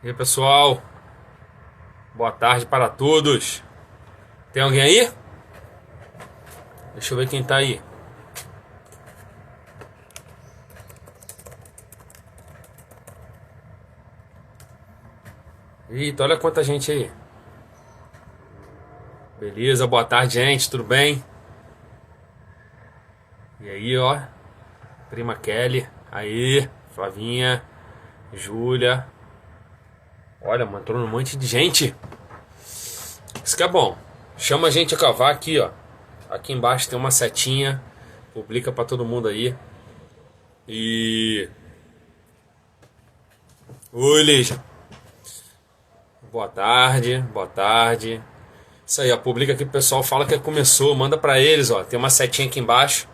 E aí, pessoal, boa tarde para todos. Tem alguém aí? Deixa eu ver quem tá aí. Eita, olha quanta gente aí. Beleza, boa tarde, gente, tudo bem? E aí, ó, prima Kelly, aí, Flavinha, Júlia. Olha, mano, entrou um monte de gente. Isso que é bom. Chama a gente a cavar aqui, ó. Aqui embaixo tem uma setinha. Publica pra todo mundo aí. E. Oi, Lígia. Boa tarde, boa tarde. Isso aí, ó, publica aqui pro pessoal, fala que começou, manda pra eles, ó. Tem uma setinha aqui embaixo,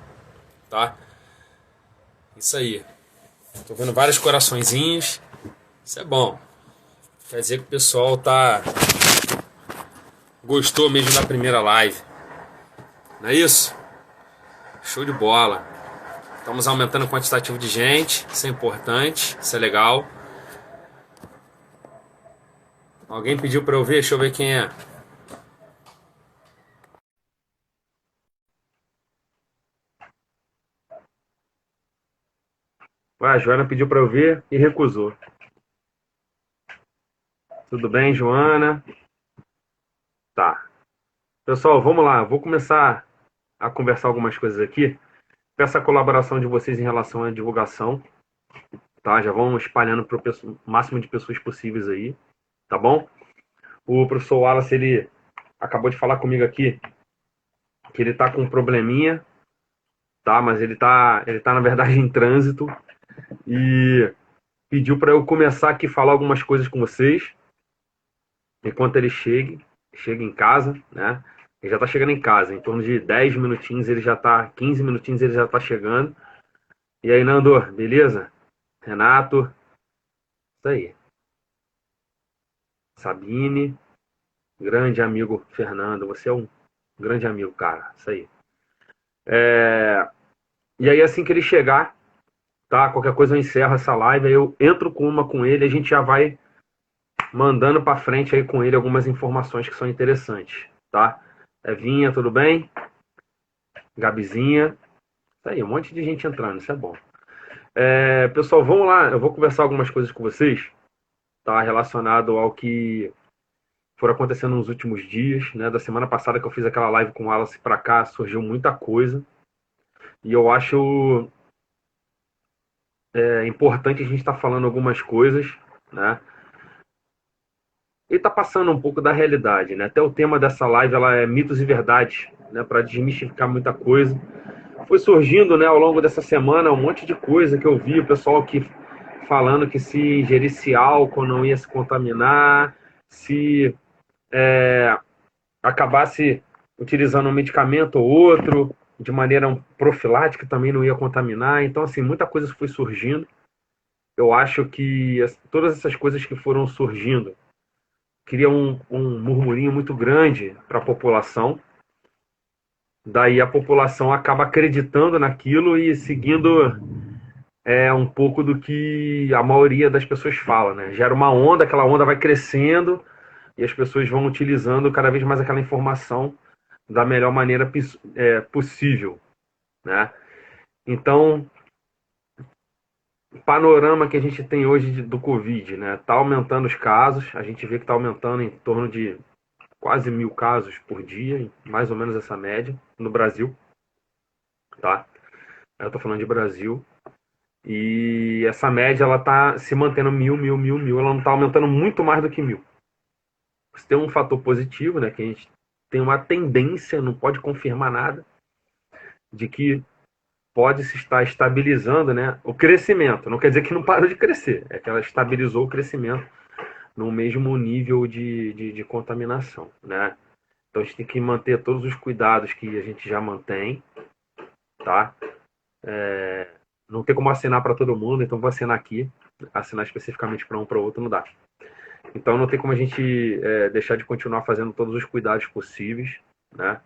tá? Isso aí. Tô vendo vários coraçõezinhos. Isso é bom. Quer dizer que o pessoal gostou mesmo da primeira live. Não é isso? Show de bola. Estamos aumentando o quantitativo de gente, isso é importante, isso é legal. Alguém pediu pra eu ver, deixa eu ver quem é. Ué, a Joana pediu pra eu ver e recusou. Tudo bem, Joana? Tá. Pessoal, vamos lá. Vou começar a conversar algumas coisas aqui. Peço a colaboração de vocês em relação à divulgação, tá? Já vão espalhando para o máximo de pessoas possíveis aí, tá bom? O professor Wallace, ele acabou de falar comigo aqui que ele tá com um probleminha, tá? Mas ele tá na verdade em trânsito e pediu para eu começar aqui a falar algumas coisas com vocês enquanto ele chega em casa, né? Ele já tá chegando em casa, em torno de 10 minutinhos ele já tá, 15 minutinhos ele já tá chegando. E aí, Nando, beleza? Renato, isso aí. Sabine, grande amigo Fernando, você é um grande amigo, cara. Isso aí. E aí, assim que ele chegar, tá? Qualquer coisa eu encerro essa live, aí eu entro com uma com ele, a gente já vai mandando pra frente aí com ele algumas informações que são interessantes, tá? Vinha, tudo bem? Gabizinha. Isso aí, um monte de gente entrando, isso é bom. Pessoal, vamos lá, eu vou conversar algumas coisas com vocês, tá? Relacionado ao que foram acontecendo nos últimos dias, né? Da semana passada que eu fiz aquela live com o Wallace pra cá, surgiu muita coisa. E eu acho importante a gente estar falando algumas coisas, né? E tá passando um pouco da realidade, né? Até o tema dessa live ela é mitos e verdades, né? Para desmistificar muita coisa. Foi surgindo, né, ao longo dessa semana um monte de coisa que eu vi, o pessoal aqui falando que se ingerisse álcool não ia se contaminar, se acabasse utilizando um medicamento ou outro de maneira profilática também não ia contaminar. Então, assim, muita coisa foi surgindo. Eu acho que todas essas coisas que foram surgindo criam um murmurinho muito grande para a população. Daí a população acaba acreditando naquilo e seguindo um pouco do que a maioria das pessoas fala, né? Gera uma onda, aquela onda vai crescendo e as pessoas vão utilizando cada vez mais aquela informação da melhor maneira possível, né? Então, o panorama que a gente tem hoje do Covid, né? Tá aumentando os casos, a gente vê que está aumentando em torno de quase 1.000 casos por dia, mais ou menos essa média no Brasil, tá? Eu tô falando de Brasil. E essa média, ela tá se mantendo 1.000, 1.000, 1.000, ela não tá aumentando muito mais do que 1.000. Você tem um fator positivo, né? Que a gente tem uma tendência, não pode confirmar nada, de que pode se estar estabilizando, né, o crescimento. Não quer dizer que não parou de crescer, é que ela estabilizou o crescimento no mesmo nível de contaminação, né? Então a gente tem que manter todos os cuidados que a gente já mantém, tá? Não tem como assinar para todo mundo, então vou assinar aqui. Assinar especificamente para um para o outro não dá. Então não tem como a gente deixar de continuar fazendo todos os cuidados possíveis, né?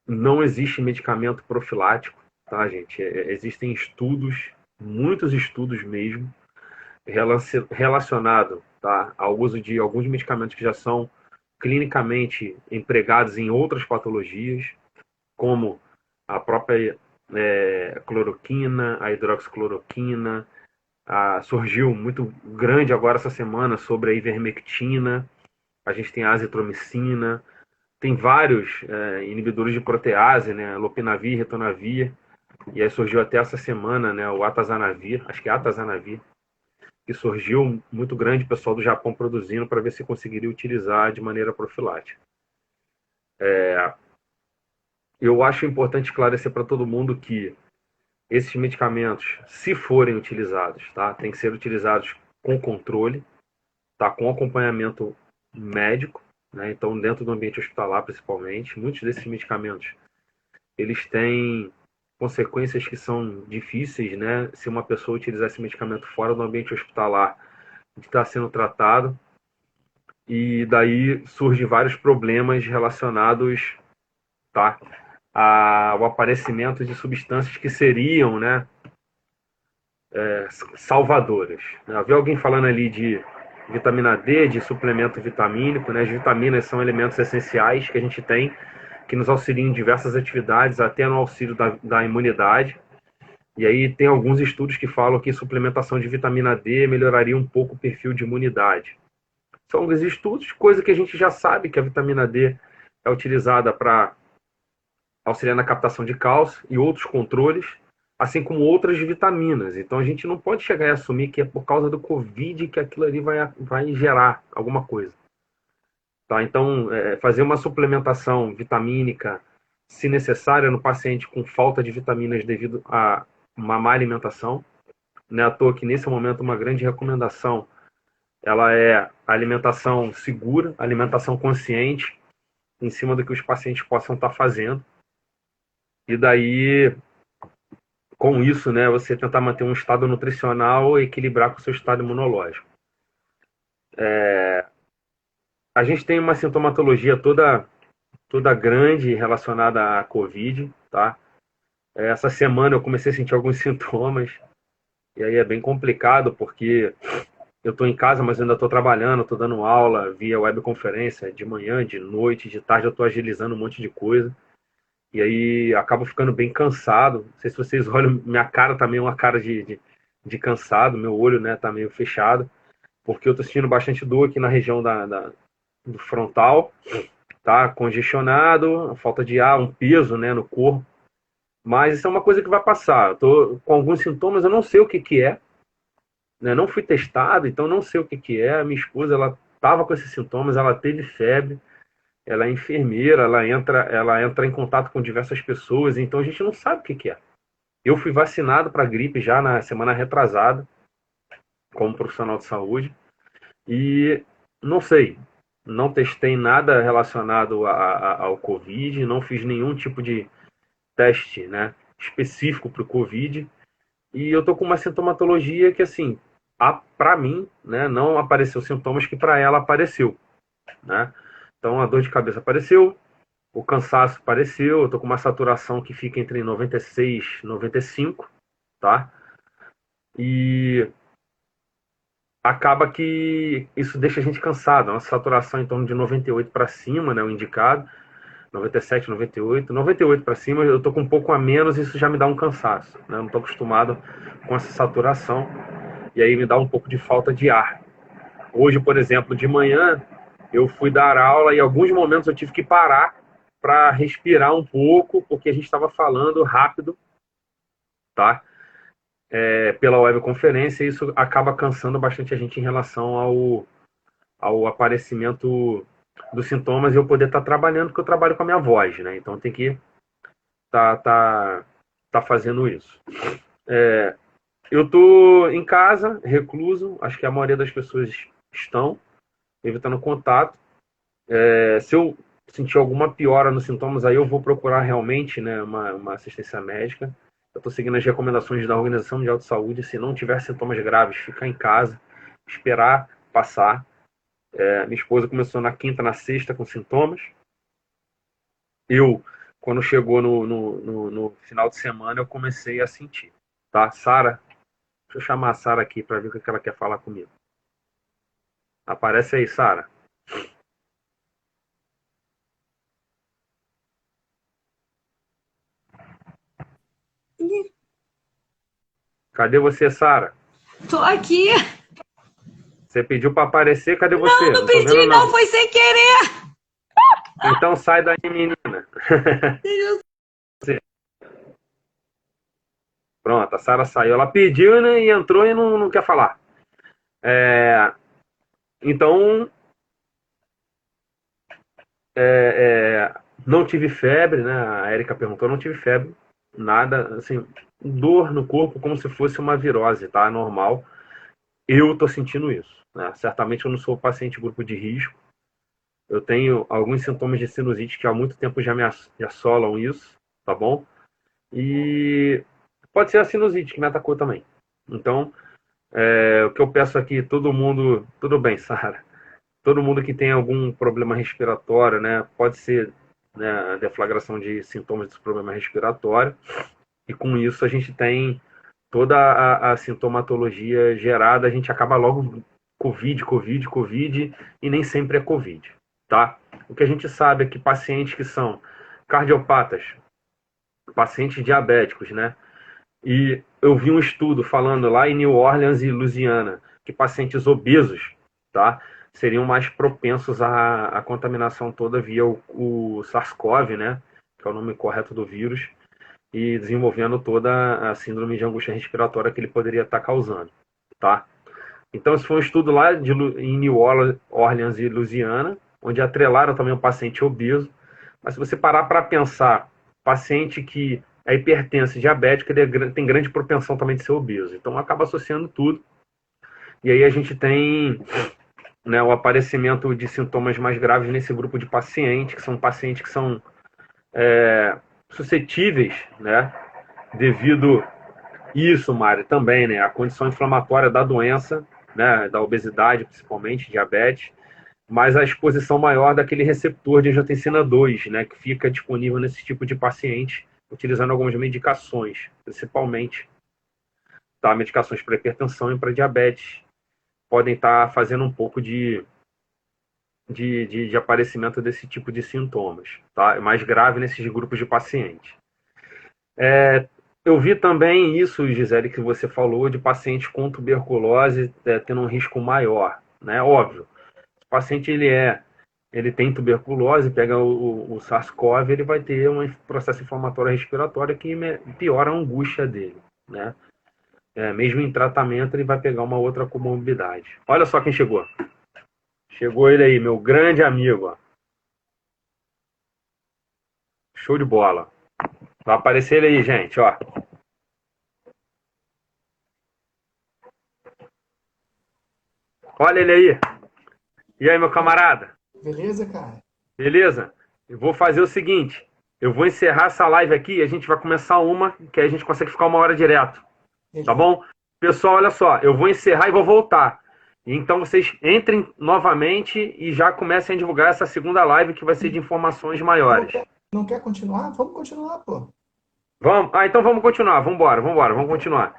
Não existe medicamento profilático, tá, gente? Existem estudos, muitos estudos mesmo, relacionado, tá, ao uso de alguns medicamentos que já são clinicamente empregados em outras patologias, como a própria cloroquina, a hidroxicloroquina. Surgiu muito grande agora essa semana sobre a ivermectina, a gente tem a azitromicina, tem vários inibidores de protease, né, lopinavir, ritonavir, e aí surgiu até essa semana, né, o atazanavir, acho que é atazanavir, que surgiu muito grande, o pessoal do Japão produzindo para ver se conseguiria utilizar de maneira profilática. Eu acho importante esclarecer para todo mundo que esses medicamentos, se forem utilizados, tá, tem que ser utilizados com controle, tá, com acompanhamento médico, né, então dentro do ambiente hospitalar principalmente. Muitos desses medicamentos, eles têm consequências que são difíceis, né, se uma pessoa utilizar esse medicamento fora do ambiente hospitalar de estar sendo tratado, e daí surgem vários problemas relacionados, tá, ao aparecimento de substâncias que seriam, né, salvadoras. Havia alguém falando ali de vitamina D, de suplemento vitamínico, né? As vitaminas são elementos essenciais que a gente tem, que nos auxiliam em diversas atividades, até no auxílio da imunidade. E aí tem alguns estudos que falam que suplementação de vitamina D melhoraria um pouco o perfil de imunidade. São alguns estudos, coisa que a gente já sabe que a vitamina D é utilizada para auxiliar na captação de cálcio e outros controles, assim como outras vitaminas. Então a gente não pode chegar e assumir que é por causa do Covid que aquilo ali vai gerar alguma coisa. Tá? Então, fazer uma suplementação vitamínica, se necessária, no paciente com falta de vitaminas devido a uma má alimentação. Não é à toa que nesse momento uma grande recomendação ela é a alimentação segura, alimentação consciente, em cima do que os pacientes possam estar fazendo. E daí, com isso, né, você tentar manter um estado nutricional e equilibrar com o seu estado imunológico. A gente tem uma sintomatologia toda grande relacionada à Covid, tá? Essa semana eu comecei a sentir alguns sintomas, e aí é bem complicado, porque eu estou em casa, mas ainda estou trabalhando, estou dando aula via webconferência, de manhã, de noite, de tarde eu estou agilizando um monte de coisa, e aí acabo ficando bem cansado. Não sei se vocês olham, minha cara também é uma cara de cansado, meu olho, né, tá meio fechado, porque eu estou sentindo bastante dor aqui na região do frontal, tá congestionado, falta de ar, um peso, né, no corpo. Mas isso é uma coisa que vai passar. Eu tô com alguns sintomas, eu não sei o que que é, né? Não fui testado, então não sei o que que é. A minha esposa, ela estava com esses sintomas, ela teve febre, ela é enfermeira, ela entra em contato com diversas pessoas, então a gente não sabe o que que é. Eu fui vacinado para gripe já na semana retrasada, como profissional de saúde, e não sei, não testei nada relacionado ao Covid, não fiz nenhum tipo de teste, né, específico para o Covid, e eu tô com uma sintomatologia que, assim, para mim, né, não apareceu sintomas que para ela apareceu, né? Então a dor de cabeça apareceu, o cansaço apareceu, eu tô com uma saturação que fica entre 96 e 95, tá? E acaba que isso deixa a gente cansado, uma saturação em torno de 98 para cima, né, o indicado, 97, 98. 98 para cima, eu tô com um pouco a menos, isso já me dá um cansaço, né? Eu não tô acostumado com essa saturação, e aí me dá um pouco de falta de ar. Hoje, por exemplo, de manhã, eu fui dar aula e em alguns momentos eu tive que parar para respirar um pouco, porque a gente estava falando rápido, tá? Pela webconferência, e isso acaba cansando bastante a gente em relação ao aparecimento dos sintomas e eu poder estar trabalhando, porque eu trabalho com a minha voz, né? Então tem que tá fazendo isso. Eu tô em casa, recluso, acho que a maioria das pessoas estão evitando contato. Se eu sentir alguma piora nos sintomas, aí eu vou procurar realmente, né, uma assistência médica. Eu estou seguindo as recomendações da Organização Mundial de Saúde. Se não tiver sintomas graves, ficar em casa, esperar passar. Minha esposa começou na quinta, na sexta com sintomas. Eu, quando chegou no final de semana, eu comecei a sentir. Tá, Sara? Deixa eu chamar a Sara aqui para ver o que ela quer falar comigo. Aparece aí, Sara. Cadê você, Sara? Tô aqui. Você pediu para aparecer, cadê Não, você? não Não tô pedi, vendo, não. não. Foi sem querer. Então sai daí, menina. Pronto, a Sara saiu. Ela pediu, né, e entrou e não quer falar. Então, não tive febre, né? A Erika perguntou, não tive febre. Nada, assim, dor no corpo como se fosse uma virose, tá? Normal. Eu tô sentindo isso, né? Certamente eu não sou paciente grupo de risco. Eu tenho alguns sintomas de sinusite que há muito tempo já me assolam isso, tá bom? E pode ser a sinusite que me atacou também. Então, o que eu peço aqui, todo mundo, tudo bem, Sara, todo mundo que tem algum problema respiratório, né, pode ser, né, a deflagração de sintomas desse problema respiratório, e com isso a gente tem toda a sintomatologia gerada, a gente acaba logo Covid, e nem sempre é Covid, tá? O que a gente sabe é que pacientes que são cardiopatas, pacientes diabéticos, né, e eu vi um estudo falando lá em New Orleans e Louisiana que pacientes obesos, tá, seriam mais propensos à contaminação toda via o SARS-CoV, né, que é o nome correto do vírus, e desenvolvendo toda a síndrome de angústia respiratória que ele poderia estar causando, tá? Então, esse foi um estudo lá em New Orleans e Louisiana, onde atrelaram também um paciente obeso. Mas se você parar para pensar, paciente que é hipertenso e diabético, ele tem grande propensão também de ser obeso. Então, acaba associando tudo. E aí a gente tem, né, o aparecimento de sintomas mais graves nesse grupo de pacientes, que são pacientes que são suscetíveis, né, devido isso, Mário, também, né, a condição inflamatória da doença, né, da obesidade, principalmente, diabetes, mas a exposição maior daquele receptor de angiotensina 2, né, que fica disponível nesse tipo de paciente, utilizando algumas medicações, principalmente, tá, medicações para hipertensão e para diabetes, podem estar fazendo um pouco de aparecimento desse tipo de sintomas, tá? É mais grave nesses grupos de pacientes. Eu vi também isso, Gisele, que você falou, de pacientes com tuberculose tendo um risco maior, né? Óbvio, se o paciente ele tem tuberculose, pega o SARS-CoV, ele vai ter um processo inflamatório respiratório que piora a angústia dele, né? Mesmo em tratamento, ele vai pegar uma outra comorbidade. Olha só quem chegou. Chegou ele aí, meu grande amigo. Ó. Show de bola. Vai aparecer ele aí, gente, ó. Olha ele aí. E aí, meu camarada? Beleza, cara? Beleza? Eu vou fazer o seguinte. Eu vou encerrar essa live aqui e a gente vai começar uma, que aí a gente consegue ficar 1 hora direto. Tá Beleza. bom? Pessoal, olha só. Eu vou encerrar e vou voltar. Então vocês entrem novamente e já comecem a divulgar essa segunda live que vai ser de informações maiores. Não quer continuar? Vamos continuar, pô. Vamos? Então vamos continuar. Vamos continuar.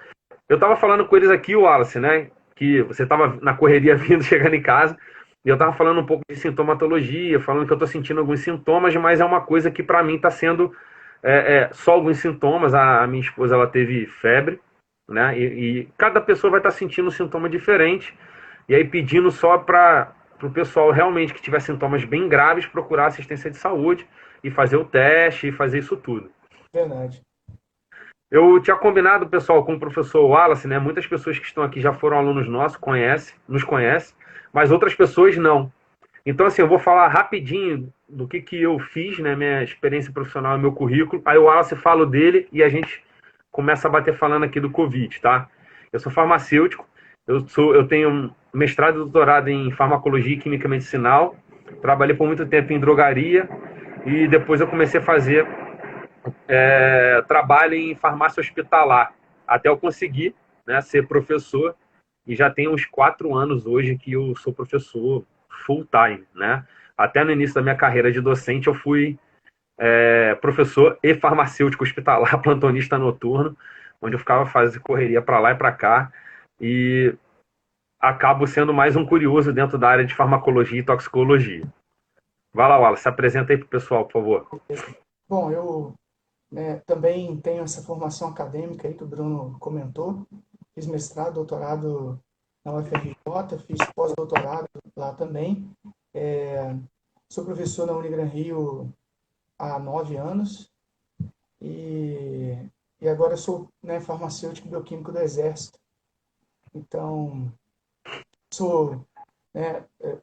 Eu tava falando com eles aqui, Wallace, né? Que você tava na correria vindo, chegando em casa. E eu tava falando um pouco de sintomatologia, falando que eu tô sentindo alguns sintomas, mas é uma coisa que para mim tá sendo só alguns sintomas. A minha esposa, ela teve febre, né? E cada pessoa vai estar sentindo um sintoma diferente. E aí pedindo só para o pessoal realmente que tiver sintomas bem graves procurar assistência de saúde e fazer o teste e fazer isso tudo. Verdade. Eu tinha combinado, pessoal, com o professor Wallace, né? Muitas pessoas que estão aqui já foram alunos nossos, nos conhecem, mas outras pessoas não. Então, assim, eu vou falar rapidinho do que eu fiz, né? Minha experiência profissional e meu currículo. Aí o Wallace fala dele e a gente começa a bater falando aqui do Covid, tá? Eu sou farmacêutico, eu tenho mestrado e doutorado em farmacologia e química medicinal, trabalhei por muito tempo em drogaria e depois eu comecei a fazer trabalho em farmácia hospitalar, até eu conseguir, né, ser professor, e já tem uns 4 anos hoje que eu sou professor full time, né? Até no início da minha carreira de docente eu fui professor e farmacêutico hospitalar, plantonista noturno, onde eu ficava fazendo correria para lá e para cá. e acabo sendo mais um curioso dentro da área de farmacologia e toxicologia. Vai lá, Wallace, se apresenta aí para o pessoal, por favor. Bom, eu também tenho essa formação acadêmica aí que o Bruno comentou. Fiz mestrado, doutorado na UFRJ, fiz pós-doutorado lá também. Sou professor na Unigran Rio há 9 anos e, e agora sou, farmacêutico bioquímico do Exército. Então, sou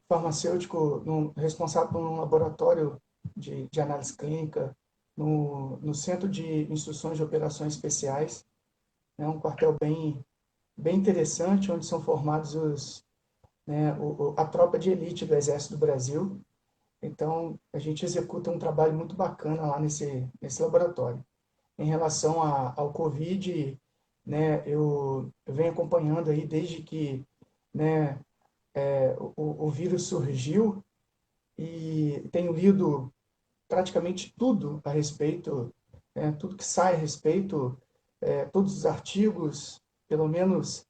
farmacêutico responsável por um laboratório de análise clínica no Centro de Instruções de Operações Especiais. É um quartel bem interessante, onde são formados a tropa de elite do Exército do Brasil. Então, a gente executa um trabalho muito bacana lá nesse laboratório. Em relação ao Covid, eu venho acompanhando aí desde que o vírus surgiu e tenho lido praticamente tudo a respeito, tudo que sai a respeito, todos os artigos, pelo menos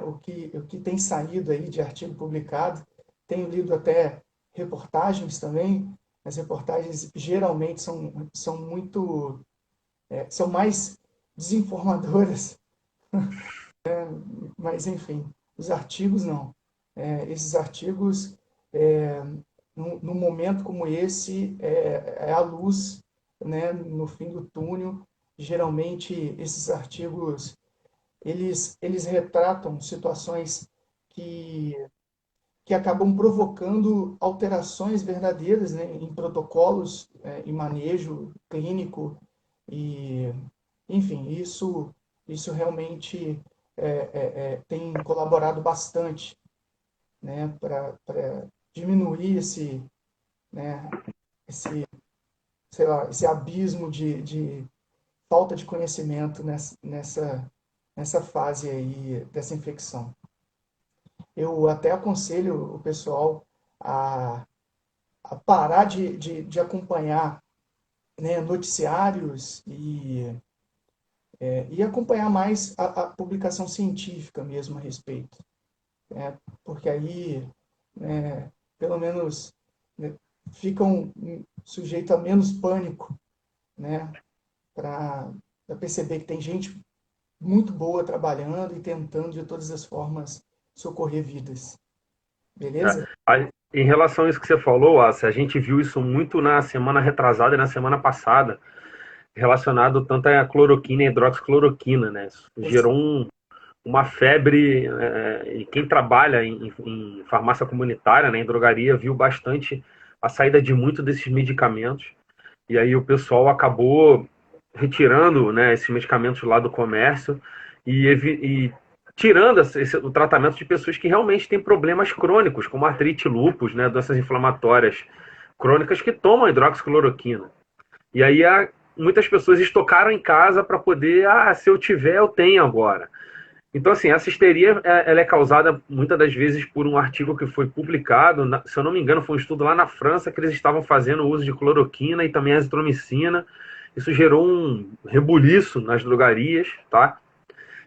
o que tem saído aí de artigo publicado. Tenho lido até reportagens também. As reportagens geralmente são muito, são mais desinformadoras, mas enfim, os artigos não. Esses artigos, num momento como esse, é a luz, no fim do túnel. Geralmente, esses artigos, eles retratam situações que acabam provocando alterações verdadeiras, em protocolos, em manejo clínico. E, enfim, isso realmente tem colaborado bastante, para diminuir esse, sei lá, esse abismo de falta de conhecimento nessa fase aí dessa infecção. Eu até aconselho o pessoal a parar de acompanhar, noticiários e acompanhar mais a publicação científica mesmo a respeito. Porque aí, pelo menos, ficam sujeitos a menos pânico, para perceber que tem gente muito boa trabalhando e tentando de todas as formas socorrer vidas. Beleza? Em relação a isso que você falou, Wallace, a gente viu isso muito na semana retrasada e na semana passada, relacionado tanto à cloroquina e hidroxicloroquina, né? Isso gerou uma febre, e quem trabalha em farmácia comunitária, em drogaria, viu bastante a saída de muitos desses medicamentos, e aí o pessoal acabou retirando, esses medicamentos lá do comércio e tirando o tratamento de pessoas que realmente têm problemas crônicos, como artrite, lúpus, doenças inflamatórias crônicas que tomam hidroxicloroquina. E aí muitas pessoas estocaram em casa para poder, se eu tiver, eu tenho agora. Então, assim, essa histeria ela é causada muitas das vezes por um artigo que foi publicado, se eu não me engano, foi um estudo lá na França que eles estavam fazendo uso de cloroquina e também azitromicina. Isso gerou um rebuliço nas drogarias, tá?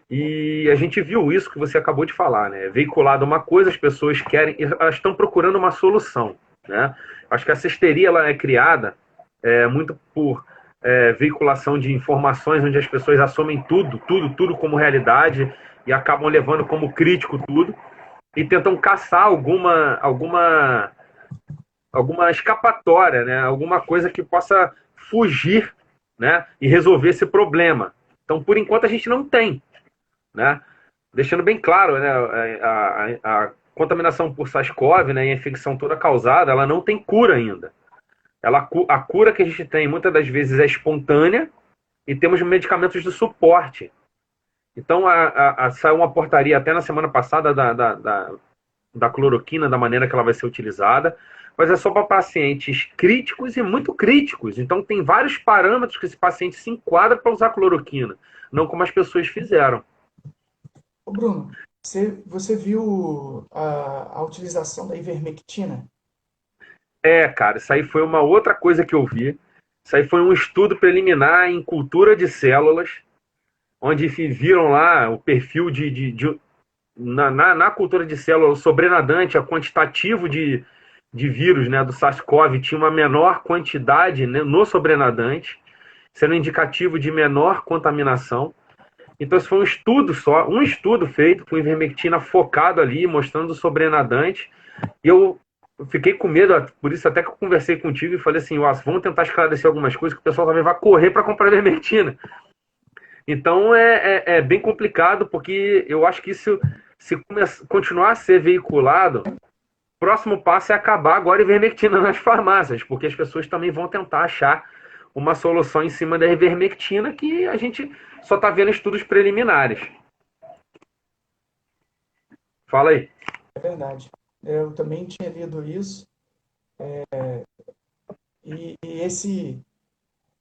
E a gente viu isso que você acabou de falar, né? Veiculado uma coisa, as pessoas querem, elas estão procurando uma solução, né? Acho que essa histeria ela é criada muito por veiculação de informações onde as pessoas assumem tudo como realidade e acabam levando como crítico tudo e tentam caçar alguma escapatória, né? Alguma coisa que possa fugir, né? E resolver esse problema. Então, por enquanto, a gente não tem, né? Deixando bem claro, né? A contaminação por SARS-CoV, né? E a infecção toda causada, ela não tem cura ainda. A cura que a gente tem muitas das vezes é espontânea e temos medicamentos de suporte. Então, saiu uma portaria até na semana passada da cloroquina, da maneira que ela vai ser utilizada, mas é só para pacientes críticos e muito críticos. Então, tem vários parâmetros que esse paciente se enquadra para usar cloroquina, não como as pessoas fizeram. Ô Bruno, você viu a utilização da ivermectina? Cara, isso aí foi uma outra coisa que eu vi. Isso aí foi um estudo preliminar em cultura de células, onde viram lá o perfil na cultura de célula, o sobrenadante, a quantitativo de vírus, né, do SARS-CoV tinha uma menor quantidade, né, no sobrenadante, sendo indicativo de menor contaminação. Então, isso foi um estudo só, um estudo feito com ivermectina focado ali, mostrando o sobrenadante. E eu fiquei com medo, por isso até que eu conversei contigo e falei assim, vamos tentar esclarecer algumas coisas que o pessoal talvez vá correr para comprar ivermectina. Então, é bem complicado, porque eu acho que isso, se continuar a ser veiculado, o próximo passo é acabar agora a ivermectina nas farmácias, porque as pessoas também vão tentar achar uma solução em cima da ivermectina que a gente só está vendo estudos preliminares. Fala aí. É verdade. Eu também tinha lido isso, e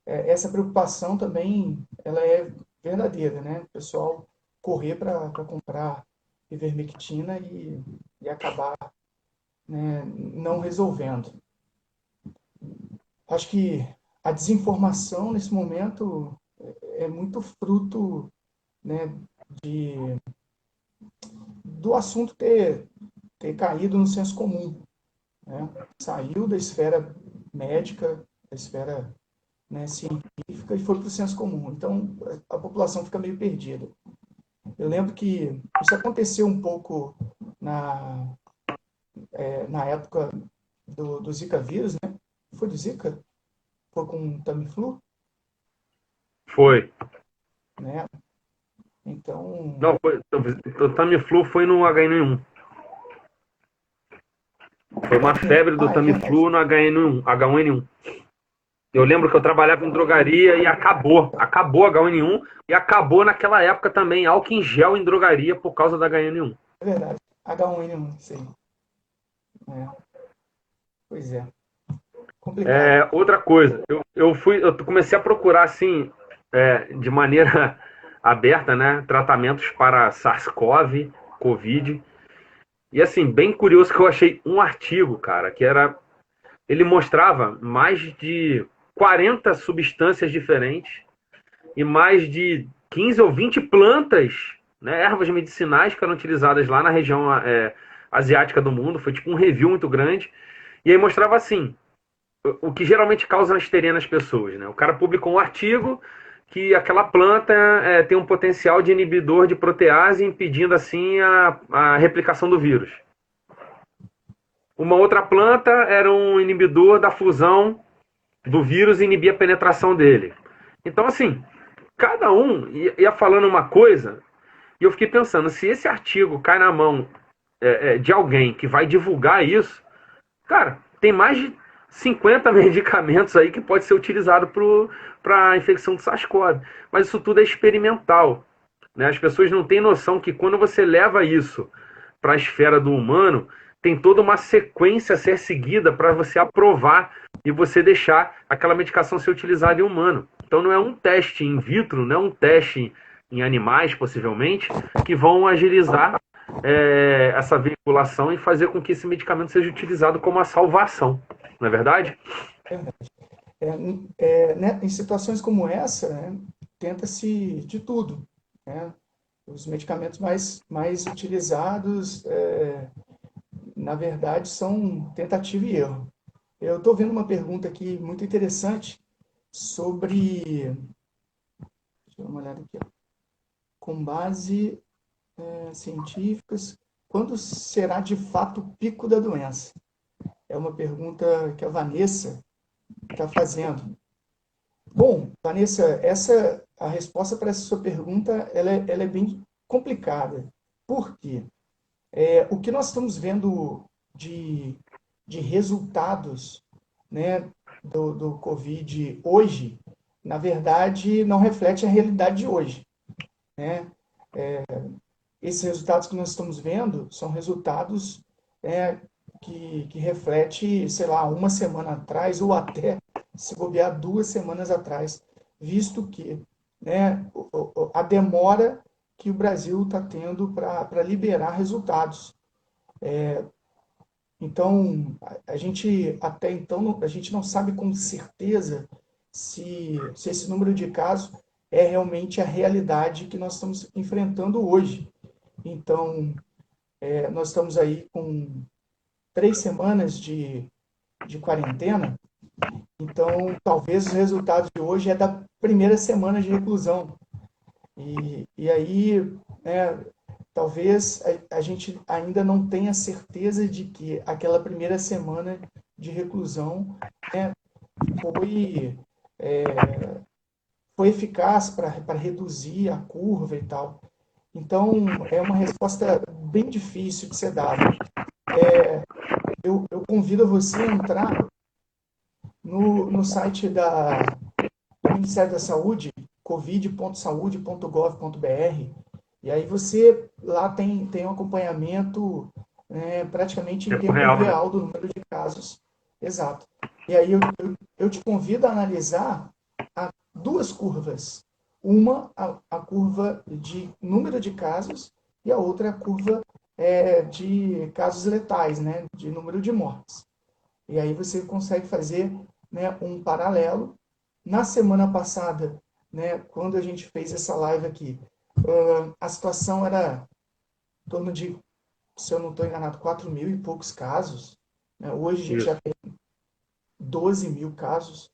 essa preocupação também ela é verdadeira, né? O pessoal correr para comprar ivermectina e acabar, né, não resolvendo. Acho que a desinformação nesse momento é muito fruto, né, do assunto ter caído no senso comum, né? Saiu da esfera médica, da esfera, né, científica e foi para o senso comum. Então, a população fica meio perdida. Eu lembro que isso aconteceu um pouco na época do Zika vírus, né? Foi do Zika? Foi com o Tamiflu? Foi. Né? Então... Não, o Tamiflu foi no H1N1. Foi uma febre do Tamiflu no H1N1. Eu lembro que eu trabalhava em drogaria e acabou H1N1 e acabou naquela época também álcool em gel em drogaria por causa da H1N1. É verdade, H1N1, sim. Pois é. Complicado. Outra coisa, eu comecei a procurar assim, de maneira aberta, né, tratamentos para SARS-CoV, Covid. E assim, bem curioso que eu achei um artigo, cara, ele mostrava mais de 40 substâncias diferentes e mais de 15 ou 20 plantas, né, ervas medicinais que eram utilizadas lá na região asiática do mundo. Foi tipo um review muito grande. E aí mostrava assim, o que geralmente causa histeria nas pessoas, né? O cara publicou um artigo que aquela planta tem um potencial de inibidor de protease, impedindo assim a replicação do vírus. Uma outra planta era um inibidor da fusão do vírus e inibir a penetração dele. Então, assim, cada um ia falando uma coisa, e eu fiquei pensando, se esse artigo cai na mão de alguém que vai divulgar isso, cara, tem mais de 50 medicamentos aí que pode ser utilizado para a infecção do SARS-CoV. Mas isso tudo é experimental, né? As pessoas não têm noção que quando você leva isso para a esfera do humano, tem toda uma sequência a ser seguida para você aprovar e você deixar aquela medicação ser utilizada em humano. Então não é um teste in vitro, não é um teste em animais, possivelmente, que vão agilizar essa veiculação e fazer com que esse medicamento seja utilizado como a salvação. Não é verdade? Né, em situações como essa, né, tenta-se de tudo. Né? Os medicamentos mais utilizados, na verdade, são tentativa e erro. Eu estou vendo uma pergunta aqui muito interessante sobre... Deixa eu dar uma olhada aqui. Ó. Com base científicas, quando será de fato o pico da doença? É uma pergunta que a Vanessa está fazendo. Bom, Vanessa, a resposta para essa sua pergunta ela é bem complicada. Por quê? O que nós estamos vendo de resultados, né, do Covid hoje, na verdade, não reflete a realidade de hoje. Né? Esses resultados que nós estamos vendo são resultados que reflete, sei lá, uma semana atrás ou até, se bobear, 2 semanas atrás, visto que, né, a demora que o Brasil está tendo para liberar resultados. Então, a gente, até então, a gente não sabe com certeza se esse número de casos é realmente a realidade que nós estamos enfrentando hoje. Então, nós estamos aí com 3 semanas de quarentena. Então, talvez os resultados de hoje é da primeira semana de reclusão. E aí, né, talvez a gente ainda não tenha certeza de que aquela primeira semana de reclusão, né, foi, foi eficaz para reduzir a curva e tal. Então, é uma resposta bem difícil de ser dada. Eu convido você a entrar no site do Ministério da Saúde, covid.saude.gov.br, e aí você lá tem um acompanhamento praticamente em Tempo tempo real, né? real do número de casos. Exato. E aí eu te convido a analisar duas curvas. Uma, a curva de número de casos, e a outra, a curva de casos letais, né, de número de mortes. E aí você consegue fazer, né, um paralelo. Na semana passada, né, quando a gente fez essa live aqui, a situação era em torno de, se eu não estou enganado, 4 mil e poucos casos. Né? Hoje a gente já Isso. tem 12 mil casos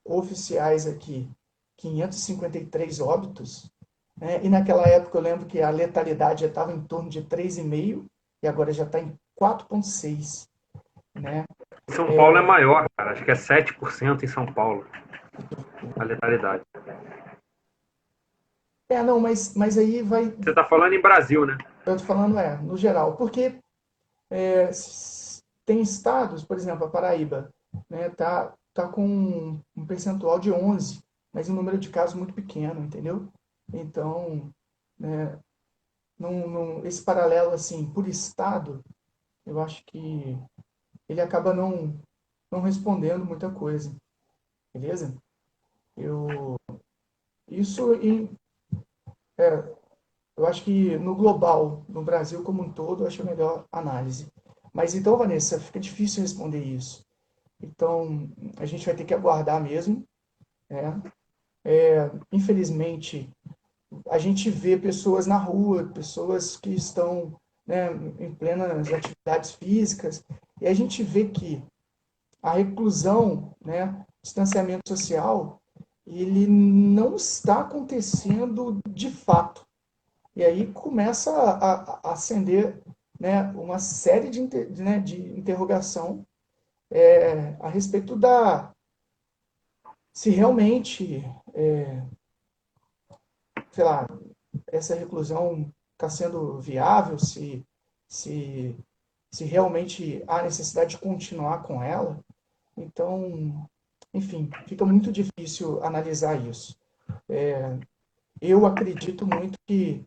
oficiais aqui, 553 óbitos. Né? E naquela época eu lembro que a letalidade já estava em torno de 3,5 e agora já está em 4,6. Né? São Paulo é maior, cara. Acho que é 7% em São Paulo, a letalidade. Não, mas aí vai. Você está falando em Brasil, né? Eu tô falando no geral, porque é, tem estados, por exemplo, a Paraíba, né, tá com um percentual de 11, mas um número de casos muito pequeno, entendeu? Então, né, esse paralelo, assim, por estado, eu acho que ele acaba não respondendo muita coisa, beleza? Eu, isso, eu acho que no global, no Brasil como um todo, eu acho a melhor análise. Mas então, Vanessa, fica difícil responder isso. Então, a gente vai ter que aguardar mesmo, né? Infelizmente, a gente vê pessoas na rua, pessoas que estão, né, em plenas atividades físicas, e a gente vê que a reclusão, né, distanciamento social, ele não está acontecendo de fato. E aí começa a acender, né, uma série de interrogação a respeito se realmente, sei lá, essa reclusão está sendo viável, se, se realmente há necessidade de continuar com ela. Então, enfim, fica muito difícil analisar isso. Eu acredito muito que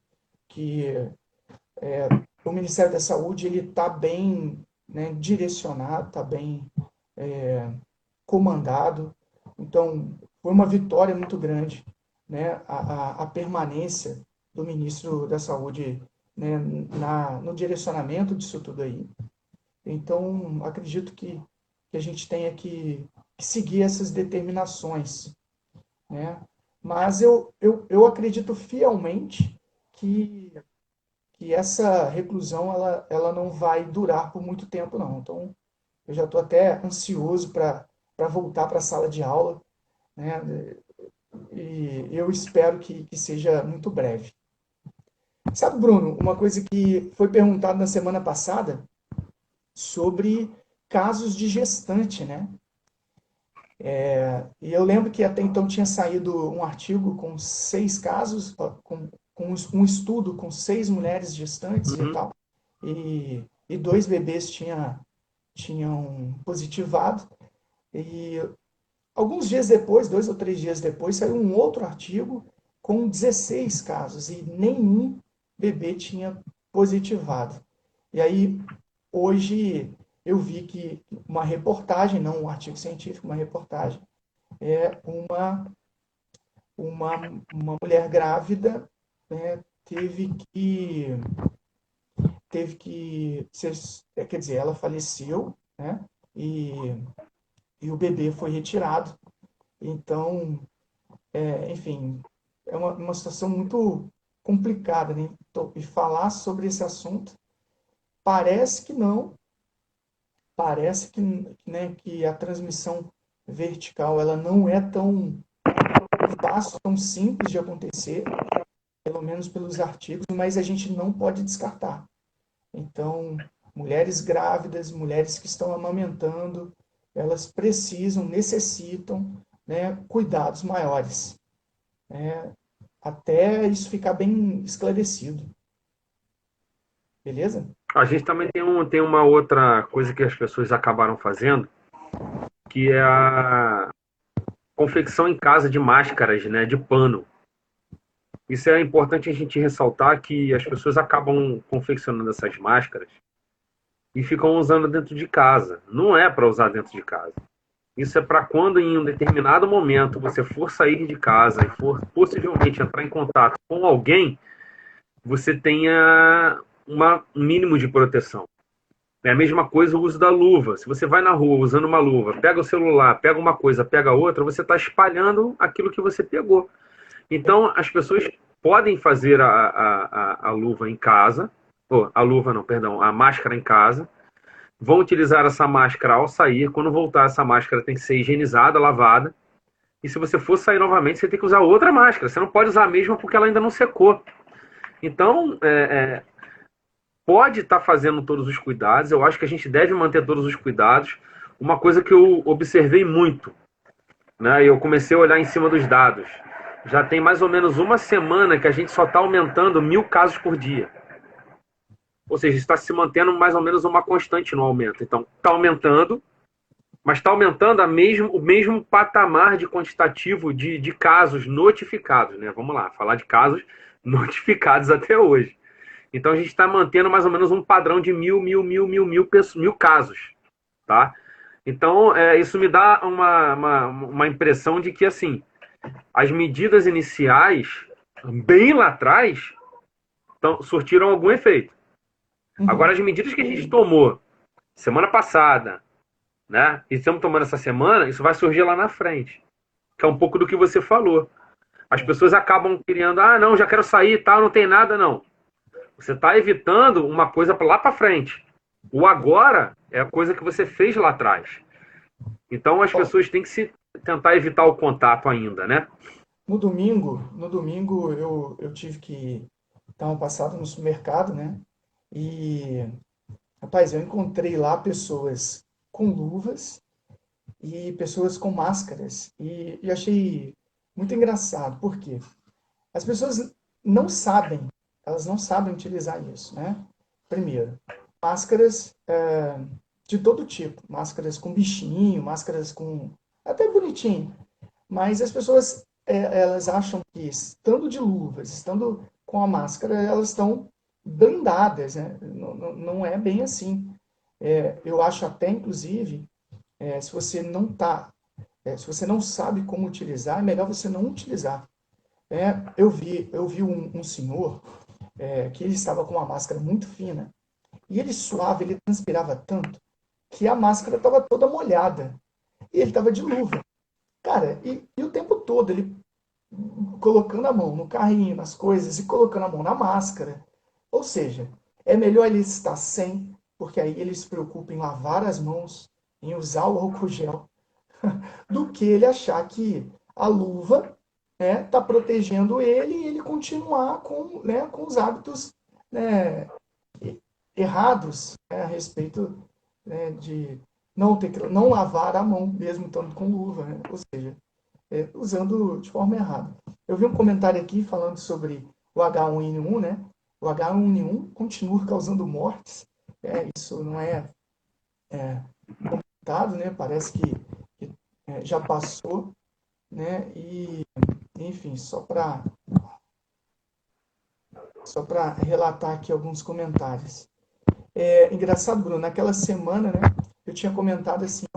o Ministério da Saúde ele está bem, né, direcionado, está bem comandado. Então, foi uma vitória muito grande, né, a permanência do ministro da Saúde, né, no direcionamento disso tudo aí. Então, acredito que a gente tenha que seguir essas determinações, né? Mas eu acredito fielmente que essa reclusão ela não vai durar por muito tempo, não. Então, eu já estou até ansioso para voltar para a sala de aula, né? E eu espero que seja muito breve. Sabe, Bruno, uma coisa que foi perguntada na semana passada sobre casos de gestante, né? E eu lembro que até então tinha saído um artigo com 6 casos, com um estudo com 6 mulheres gestantes e Uhum. tal, e 2 bebês tinham positivado. E alguns dias depois, 2 ou 3 dias depois, saiu um outro artigo com 16 casos e nenhum bebê tinha positivado. E aí, hoje, eu vi que uma reportagem, não um artigo científico, uma reportagem, é uma, uma mulher grávida, né, teve que quer dizer, ela faleceu, né, e, e o bebê foi retirado. Então, enfim, é uma situação muito complicada, né? E falar sobre esse assunto parece que não, parece que, né, que a transmissão vertical ela não é tão fácil, tão simples de acontecer, pelo menos pelos artigos, mas a gente não pode descartar. Então, mulheres grávidas, mulheres que estão amamentando, elas precisam, necessitam, né, cuidados maiores, né, até isso ficar bem esclarecido. Beleza? A gente também tem uma outra coisa que as pessoas acabaram fazendo, que é a confecção em casa de máscaras, né, de pano. Isso é importante a gente ressaltar que as pessoas acabam confeccionando essas máscaras e ficam usando dentro de casa. Não é para usar dentro de casa. Isso é para quando em um determinado momento você for sair de casa e for possivelmente entrar em contato com alguém, você tenha um mínimo de proteção. É a mesma coisa o uso da luva. Se você vai na rua usando uma luva, pega o celular, pega uma coisa, pega outra, você está espalhando aquilo que você pegou. Então, as pessoas podem fazer a luva em casa, ou a luva não, perdão, a máscara em casa, vão utilizar essa máscara ao sair, quando voltar essa máscara tem que ser higienizada, lavada, e se você for sair novamente, você tem que usar outra máscara, você não pode usar a mesma porque ela ainda não secou. Então, pode estar fazendo todos os cuidados, eu acho que a gente deve manter todos os cuidados. Uma coisa que eu observei muito, né, e eu comecei a olhar em cima dos dados, já tem mais ou menos uma semana que a gente só está aumentando 1.000 casos por dia. Ou seja, está se mantendo mais ou menos uma constante no aumento. Então, está aumentando, mas está aumentando o mesmo patamar de quantitativo de casos notificados, né? Vamos lá, falar de casos notificados até hoje. Então, a gente está mantendo mais ou menos um padrão de mil casos, tá? Então, isso me dá uma impressão de que, assim, as medidas iniciais, bem lá atrás, surtiram algum efeito. Agora, as medidas que a gente tomou semana passada, né, e estamos tomando essa semana, isso vai surgir lá na frente. Que é um pouco do que você falou. As pessoas acabam criando, não, já quero sair e tal, não tem nada, não. Você está evitando uma coisa lá para frente. O agora é a coisa que você fez lá atrás. Então, as pessoas têm que tentar evitar o contato ainda, né? No domingo eu tive que dar uma passada no supermercado, né? E, rapaz, eu encontrei lá pessoas com luvas e pessoas com máscaras. E achei muito engraçado. Por quê? As pessoas não sabem, elas não sabem utilizar isso, né? Primeiro, máscaras de todo tipo. Máscaras com bichinho, máscaras com... até bonitinho. Mas as pessoas, elas acham que estando de luvas, estando com a máscara, elas estão blindadas, né? Não é bem assim. Eu acho até, inclusive, se você não tá, se você não sabe como utilizar, é melhor você não utilizar. Eu vi um senhor que ele estava com uma máscara muito fina e ele suava, ele transpirava tanto que a máscara estava toda molhada e ele estava de luva. Cara, e o tempo todo ele colocando a mão no carrinho, nas coisas e colocando a mão na máscara. Ou seja, é melhor ele estar sem, porque aí ele se preocupa em lavar as mãos, em usar o álcool gel, do que ele achar que a luva está protegendo ele e ele continuar com os hábitos, né, errados, a respeito, né, de não lavar a mão mesmo estando com luva, né? Ou seja, usando de forma errada. Eu vi um comentário aqui falando sobre o H1N1, né? O H1N1 continua causando mortes. Isso não é comentado, né? Parece que já passou, né? E, enfim, só para relatar aqui alguns comentários. Engraçado, Bruno, naquela semana, né? Eu tinha comentado assim,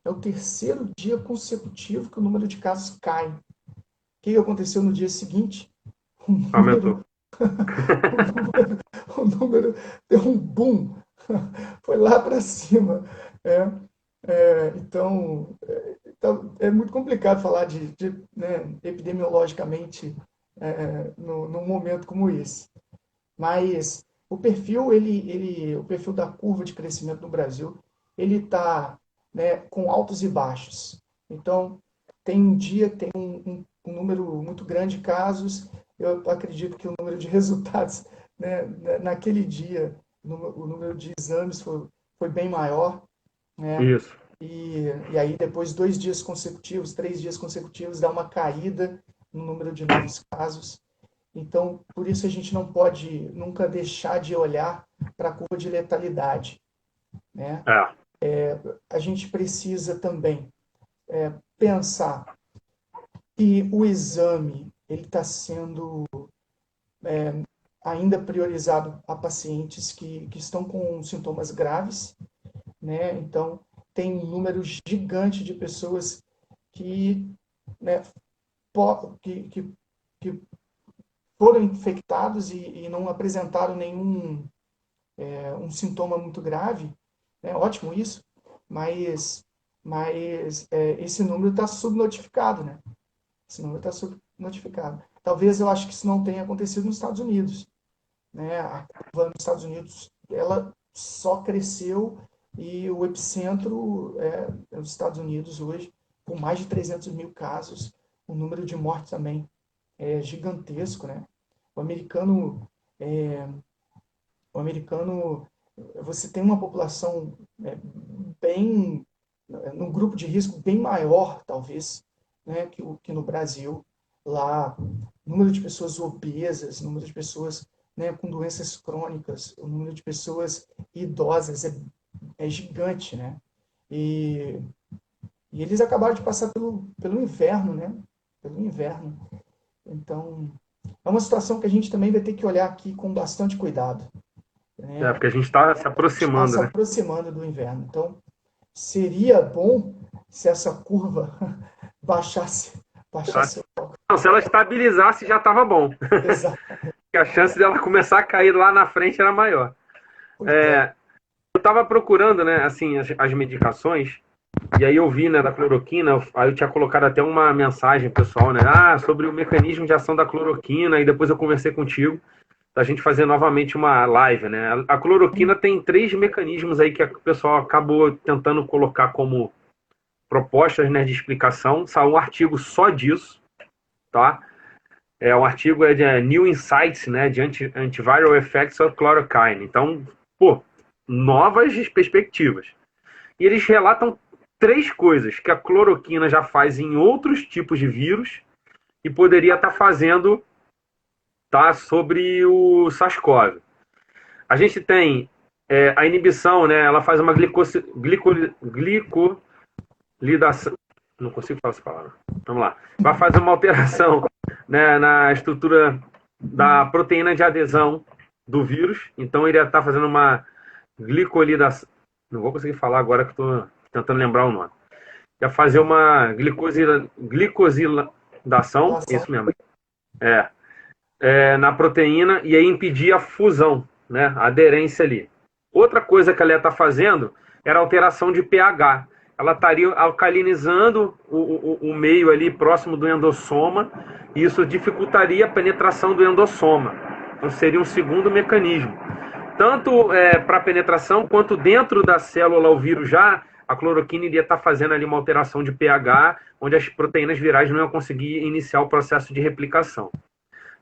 é o terceiro dia consecutivo que o número de casos cai. O que aconteceu no dia seguinte? Aumentou. O número deu um boom, foi lá para cima. Então, é muito complicado falar né, epidemiologicamente num momento como esse. Mas o perfil, o perfil da curva de crescimento no Brasil, ele está, né, com altos e baixos. Então, tem um dia que tem um número muito grande de casos, eu acredito que o número de resultados, né, naquele dia, o número de exames foi bem maior, né? Isso. E aí depois 2 dias consecutivos, 3 dias consecutivos, dá uma caída no número de novos casos. Então, por isso a gente não pode nunca deixar de olhar para a curva de letalidade, né? A gente precisa também pensar que o exame ele está sendo ainda priorizado a pacientes que estão com sintomas graves, né? Então, tem um número gigante de pessoas que, né, que foram infectados e não apresentaram nenhum um sintoma muito grave, né? Ótimo isso, mas esse número está subnotificado, né? Esse número está subnotificado. Talvez eu acho que isso não tenha acontecido nos Estados Unidos, né? A curva nos Estados Unidos ela só cresceu e o epicentro é os Estados Unidos hoje, com mais de 300 mil casos, o número de mortes também é gigantesco, né? O americano, é, o americano, você tem uma população bem, num grupo de risco bem maior, talvez, né, que no Brasil. Lá, número de pessoas obesas, número de pessoas, né, com doenças crônicas, o número de pessoas idosas é gigante, né? E, e eles acabaram de passar pelo inverno, né? Pelo inverno. Então, é uma situação que a gente também vai ter que olhar aqui com bastante cuidado, né? Porque a gente está se Está aproximando, se né? aproximando do inverno. Então, seria bom se essa curva Tá? baixasse um pouco. Não, se ela estabilizasse, já estava bom. Exato. Porque a chance dela começar a cair lá na frente era maior. Pois é. Eu estava procurando, né, assim, as medicações, e aí eu vi, né, da cloroquina, aí eu tinha colocado até uma mensagem pessoal, né, sobre o mecanismo de ação da cloroquina, e depois eu conversei contigo, da gente fazer novamente uma live, né. A cloroquina tem 3 mecanismos aí que o pessoal acabou tentando colocar como propostas, né, de explicação. Saiu um artigo só disso, tá? Um artigo de New Insights, né, de Antiviral Effects of Chloroquine. Então, pô, novas perspectivas. E eles relatam 3 coisas que a cloroquina já faz em outros tipos de vírus e poderia estar fazendo, tá, sobre o SARS-CoV. A gente tem a inibição, né, ela faz uma glicolidação. Não consigo falar essa palavra. Vamos lá. Vai fazer uma alteração, né, na estrutura da proteína de adesão do vírus. Então, ele está fazendo uma glicolidação. Não vou conseguir falar agora que estou tentando lembrar o nome. Vai fazer uma glicosilação, isso mesmo. Na proteína e aí impedir a fusão, né, a aderência ali. Outra coisa que ela ia estar fazendo era alteração de pH. Ela estaria alcalinizando o meio ali próximo do endossoma e isso dificultaria a penetração do endossoma. Então seria um segundo mecanismo. Tanto para penetração quanto dentro da célula o vírus a cloroquina iria estar fazendo ali uma alteração de pH, onde as proteínas virais não iam conseguir iniciar o processo de replicação.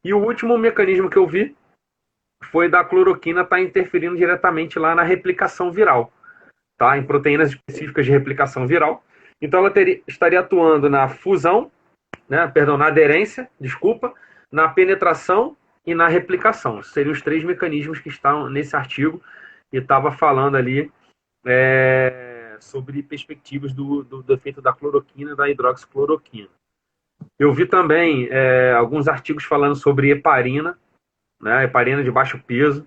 E o último mecanismo que eu vi foi da cloroquina estar interferindo diretamente lá na replicação viral, tá? Em proteínas específicas de replicação viral. Então ela estaria atuando na fusão, né? Perdão, na aderência, desculpa, na penetração e na replicação. Seriam os 3 mecanismos que estão nesse artigo e estava falando ali sobre perspectivas do efeito da cloroquina e da hidroxicloroquina. Eu vi também alguns artigos falando sobre heparina, né? Heparina de baixo peso,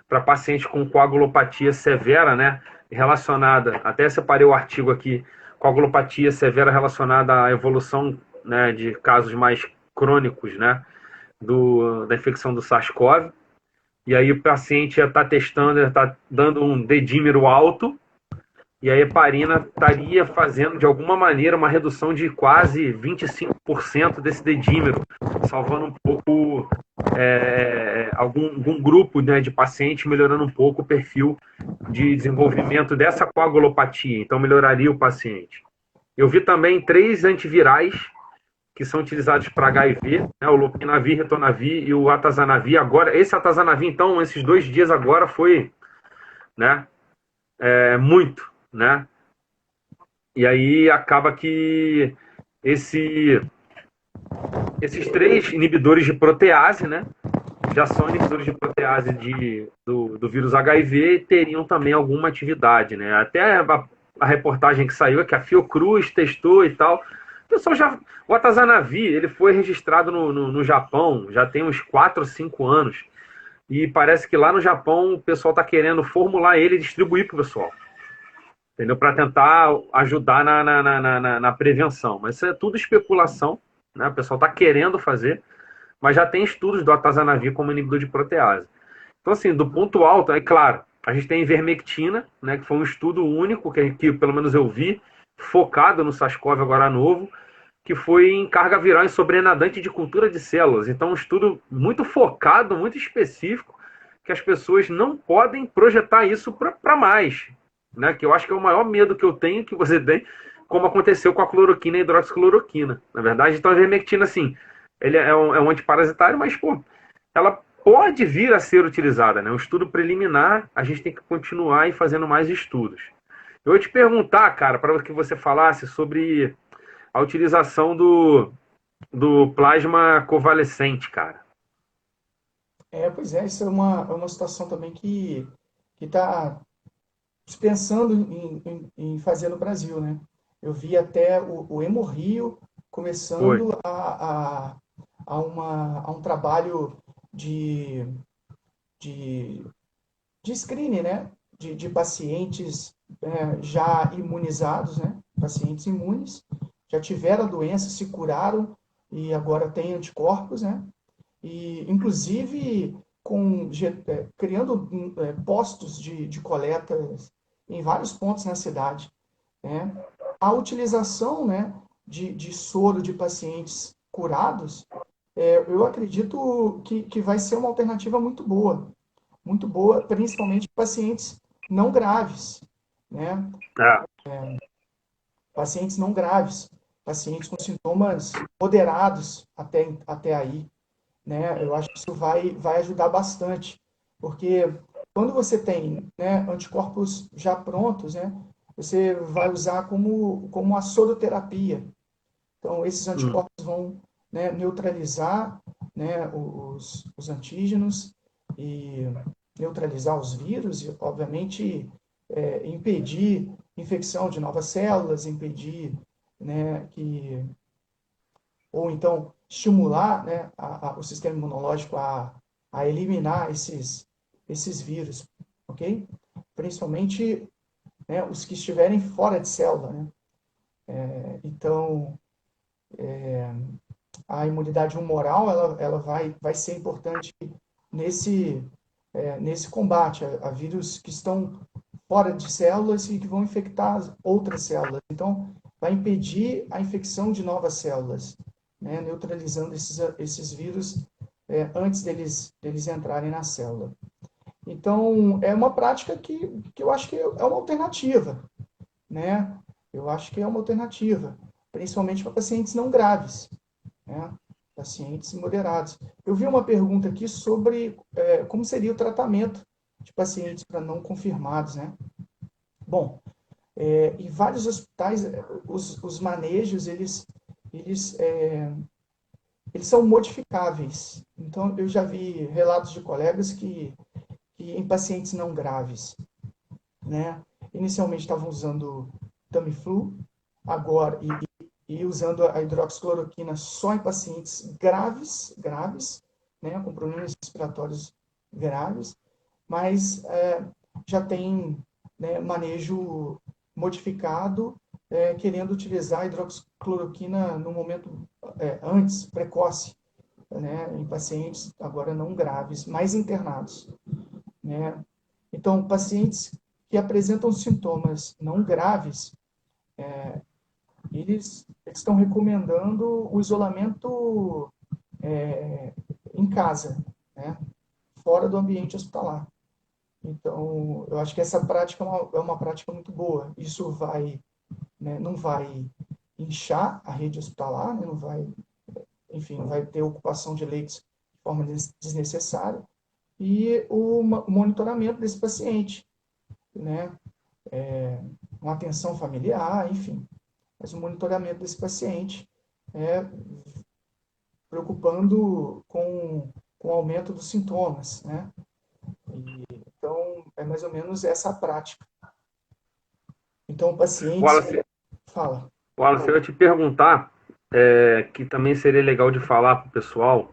para pacientes com coagulopatia severa, né? Relacionada, até separei o artigo aqui, coagulopatia severa relacionada à evolução, né, de casos mais crônicos, né, da infecção do SARS-CoV. E aí o paciente já está testando, já está dando um dedímero alto, e a heparina estaria fazendo, de alguma maneira, uma redução de quase 25% desse dedímero, salvando um pouco algum grupo, né, de pacientes, melhorando um pouco o perfil de desenvolvimento dessa coagulopatia. Então, melhoraria o paciente. Eu vi também 3 antivirais que são utilizados para HIV, né, o Lopinavir, Ritonavir e o Atazanavir. Agora, esse Atazanavir, então, esses 2 dias agora foi, né, muito, né? E aí acaba que esses 3 inibidores de protease, né, já são inibidores de protease do vírus HIV e teriam também alguma atividade, né? Até a reportagem que saiu é que a Fiocruz testou e tal. O pessoal já. O Atazanavir, ele foi registrado no Japão já tem uns 4 ou 5 anos. E parece que lá no Japão o pessoal está querendo formular ele e distribuir para o pessoal. Entendeu? Para tentar ajudar na prevenção. Mas isso é tudo especulação, né? O pessoal está querendo fazer, mas já tem estudos do Atazanavir como inibidor de protease. Então, assim, do ponto alto, é claro, a gente tem a ivermectina, né, que foi um estudo único, que pelo menos eu vi, focado no SARS-CoV agora novo, que foi em carga viral em sobrenadante de cultura de células. Então, um estudo muito focado, muito específico, que as pessoas não podem projetar isso para mais. Né, que eu acho que é o maior medo que eu tenho, que você tem, como aconteceu com a cloroquina e a hidroxicloroquina. Na verdade, então a ivermectina, assim, ele é um antiparasitário, mas, pô, ela pode vir a ser utilizada, né? Um estudo preliminar, a gente tem que continuar e fazendo mais estudos. Eu vou te perguntar, cara, para que você falasse sobre a utilização do plasma convalescente, cara. Pois é, isso é uma situação também que está pensando em fazer no Brasil, né? Eu vi até o Hemorrio Foi. começando a um trabalho de, de, de screening, né? De pacientes já imunizados, né? Pacientes imunes, já tiveram a doença, se curaram e agora têm anticorpos, né? E, inclusive, criando postos de coleta em vários pontos na cidade. Né? A utilização, né, de soro de pacientes curados, eu acredito que vai ser uma alternativa muito boa, principalmente para pacientes não graves, né? É. Pacientes não graves, pacientes com sintomas moderados até aí. Né? Eu acho que isso vai ajudar bastante, porque quando você tem, né, anticorpos já prontos, né, você vai usar como a soroterapia. Então, esses Hum. anticorpos vão, né, neutralizar, né, os antígenos e neutralizar os vírus e, obviamente, impedir infecção de novas células, impedir, né, ou então estimular, né, o sistema imunológico a eliminar esses vírus, ok? Principalmente, né, os que estiverem fora de célula, né? Então, a imunidade humoral ela vai ser importante nesse, nesse combate a vírus que estão fora de células e que vão infectar outras células. Então, vai impedir a infecção de novas células, né, neutralizando esses vírus antes deles entrarem na célula. Então, é uma prática que eu acho que é uma alternativa, né? Eu acho que é uma alternativa, principalmente para pacientes não graves, né? Pacientes moderados. Eu vi uma pergunta aqui sobre como seria o tratamento de pacientes para não confirmados, né? Bom, em vários hospitais, os manejos, eles, eles são modificáveis. Então, eu já vi relatos de colegas que em pacientes não graves, né, inicialmente estavam usando Tamiflu, agora, e usando a hidroxicloroquina só em pacientes graves, né, com problemas respiratórios graves, mas já tem, né, manejo modificado, querendo utilizar a hidroxicloroquina no momento antes, precoce, né, em pacientes agora não graves, mas internados. Né? Então, pacientes que apresentam sintomas não graves, eles estão recomendando o isolamento em casa, né? Fora do ambiente hospitalar. Então, eu acho que essa prática é uma prática muito boa. Isso vai, né, não vai inchar a rede hospitalar, né, não vai, enfim, não vai ter ocupação de leitos de forma desnecessária. E o monitoramento desse paciente, né? Uma atenção familiar, enfim. Mas o monitoramento desse paciente, é, preocupando com o aumento dos sintomas, né? Então, é mais ou menos essa a prática. Então, o paciente Wallace, fala. Wallace, eu ia te perguntar, que também seria legal de falar para o pessoal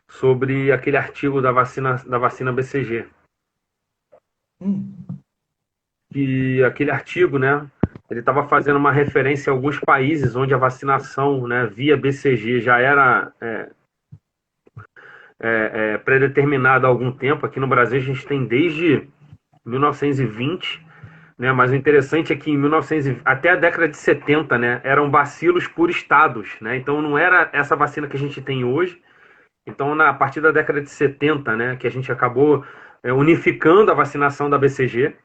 sobre aquele artigo da vacina BCG. Hum, Que aquele artigo, né, ele estava fazendo uma referência a alguns países onde a vacinação, né, via BCG já era predeterminada há algum tempo. Aqui no Brasil a gente tem desde 1920, né, mas o interessante é que em 1900, até a década de 70, né, eram bacilos por estados, né, então não era essa vacina que a gente tem hoje. Então, a partir da década de 70, né, que a gente acabou unificando a vacinação da BCG.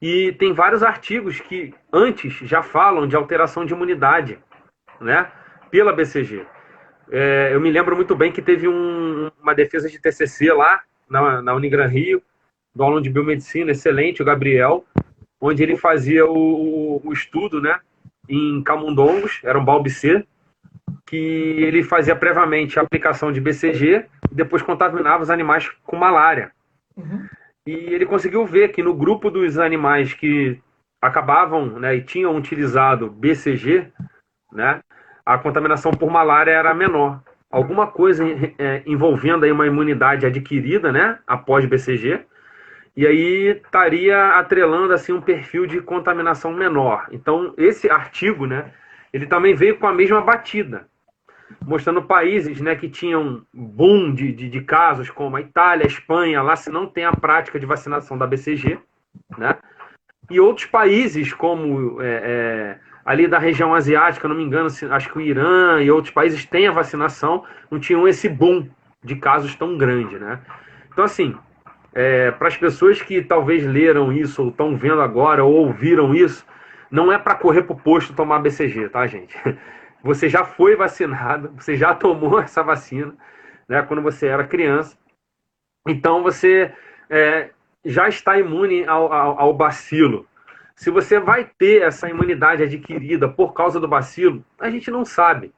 E tem vários artigos que antes já falam de alteração de imunidade, né, pela BCG. Eu me lembro muito bem que teve uma defesa de TCC lá na Unigran Rio, do aluno de biomedicina, excelente, o Gabriel, onde ele fazia o estudo, né, em camundongos, era um balbicê, que ele fazia previamente a aplicação de BCG e depois contaminava os animais com malária. uhum, E ele conseguiu ver que no grupo dos animais que acabavam, né, e tinham utilizado BCG, né, a contaminação por malária era menor. Alguma coisa envolvendo aí uma imunidade adquirida, né, após BCG, e aí estaria atrelando assim um perfil de contaminação menor. Então esse artigo, né, ele também veio com a mesma batida, mostrando países, né, que tinham boom de casos, como a Itália, a Espanha, lá se não tem a prática de vacinação da BCG, né? E outros países, como ali da região asiática, não me engano, acho que o Irã e outros países têm a vacinação, não tinham esse boom de casos tão grande, né? Então, assim, para as pessoas que talvez leram isso, ou estão vendo agora, ou ouviram isso, não é para correr para o posto tomar BCG, tá, gente? Você já foi vacinado, você já tomou essa vacina, né, quando você era criança, então você é, já está imune ao bacilo. Se você vai ter essa imunidade adquirida por causa do bacilo, a gente não sabe.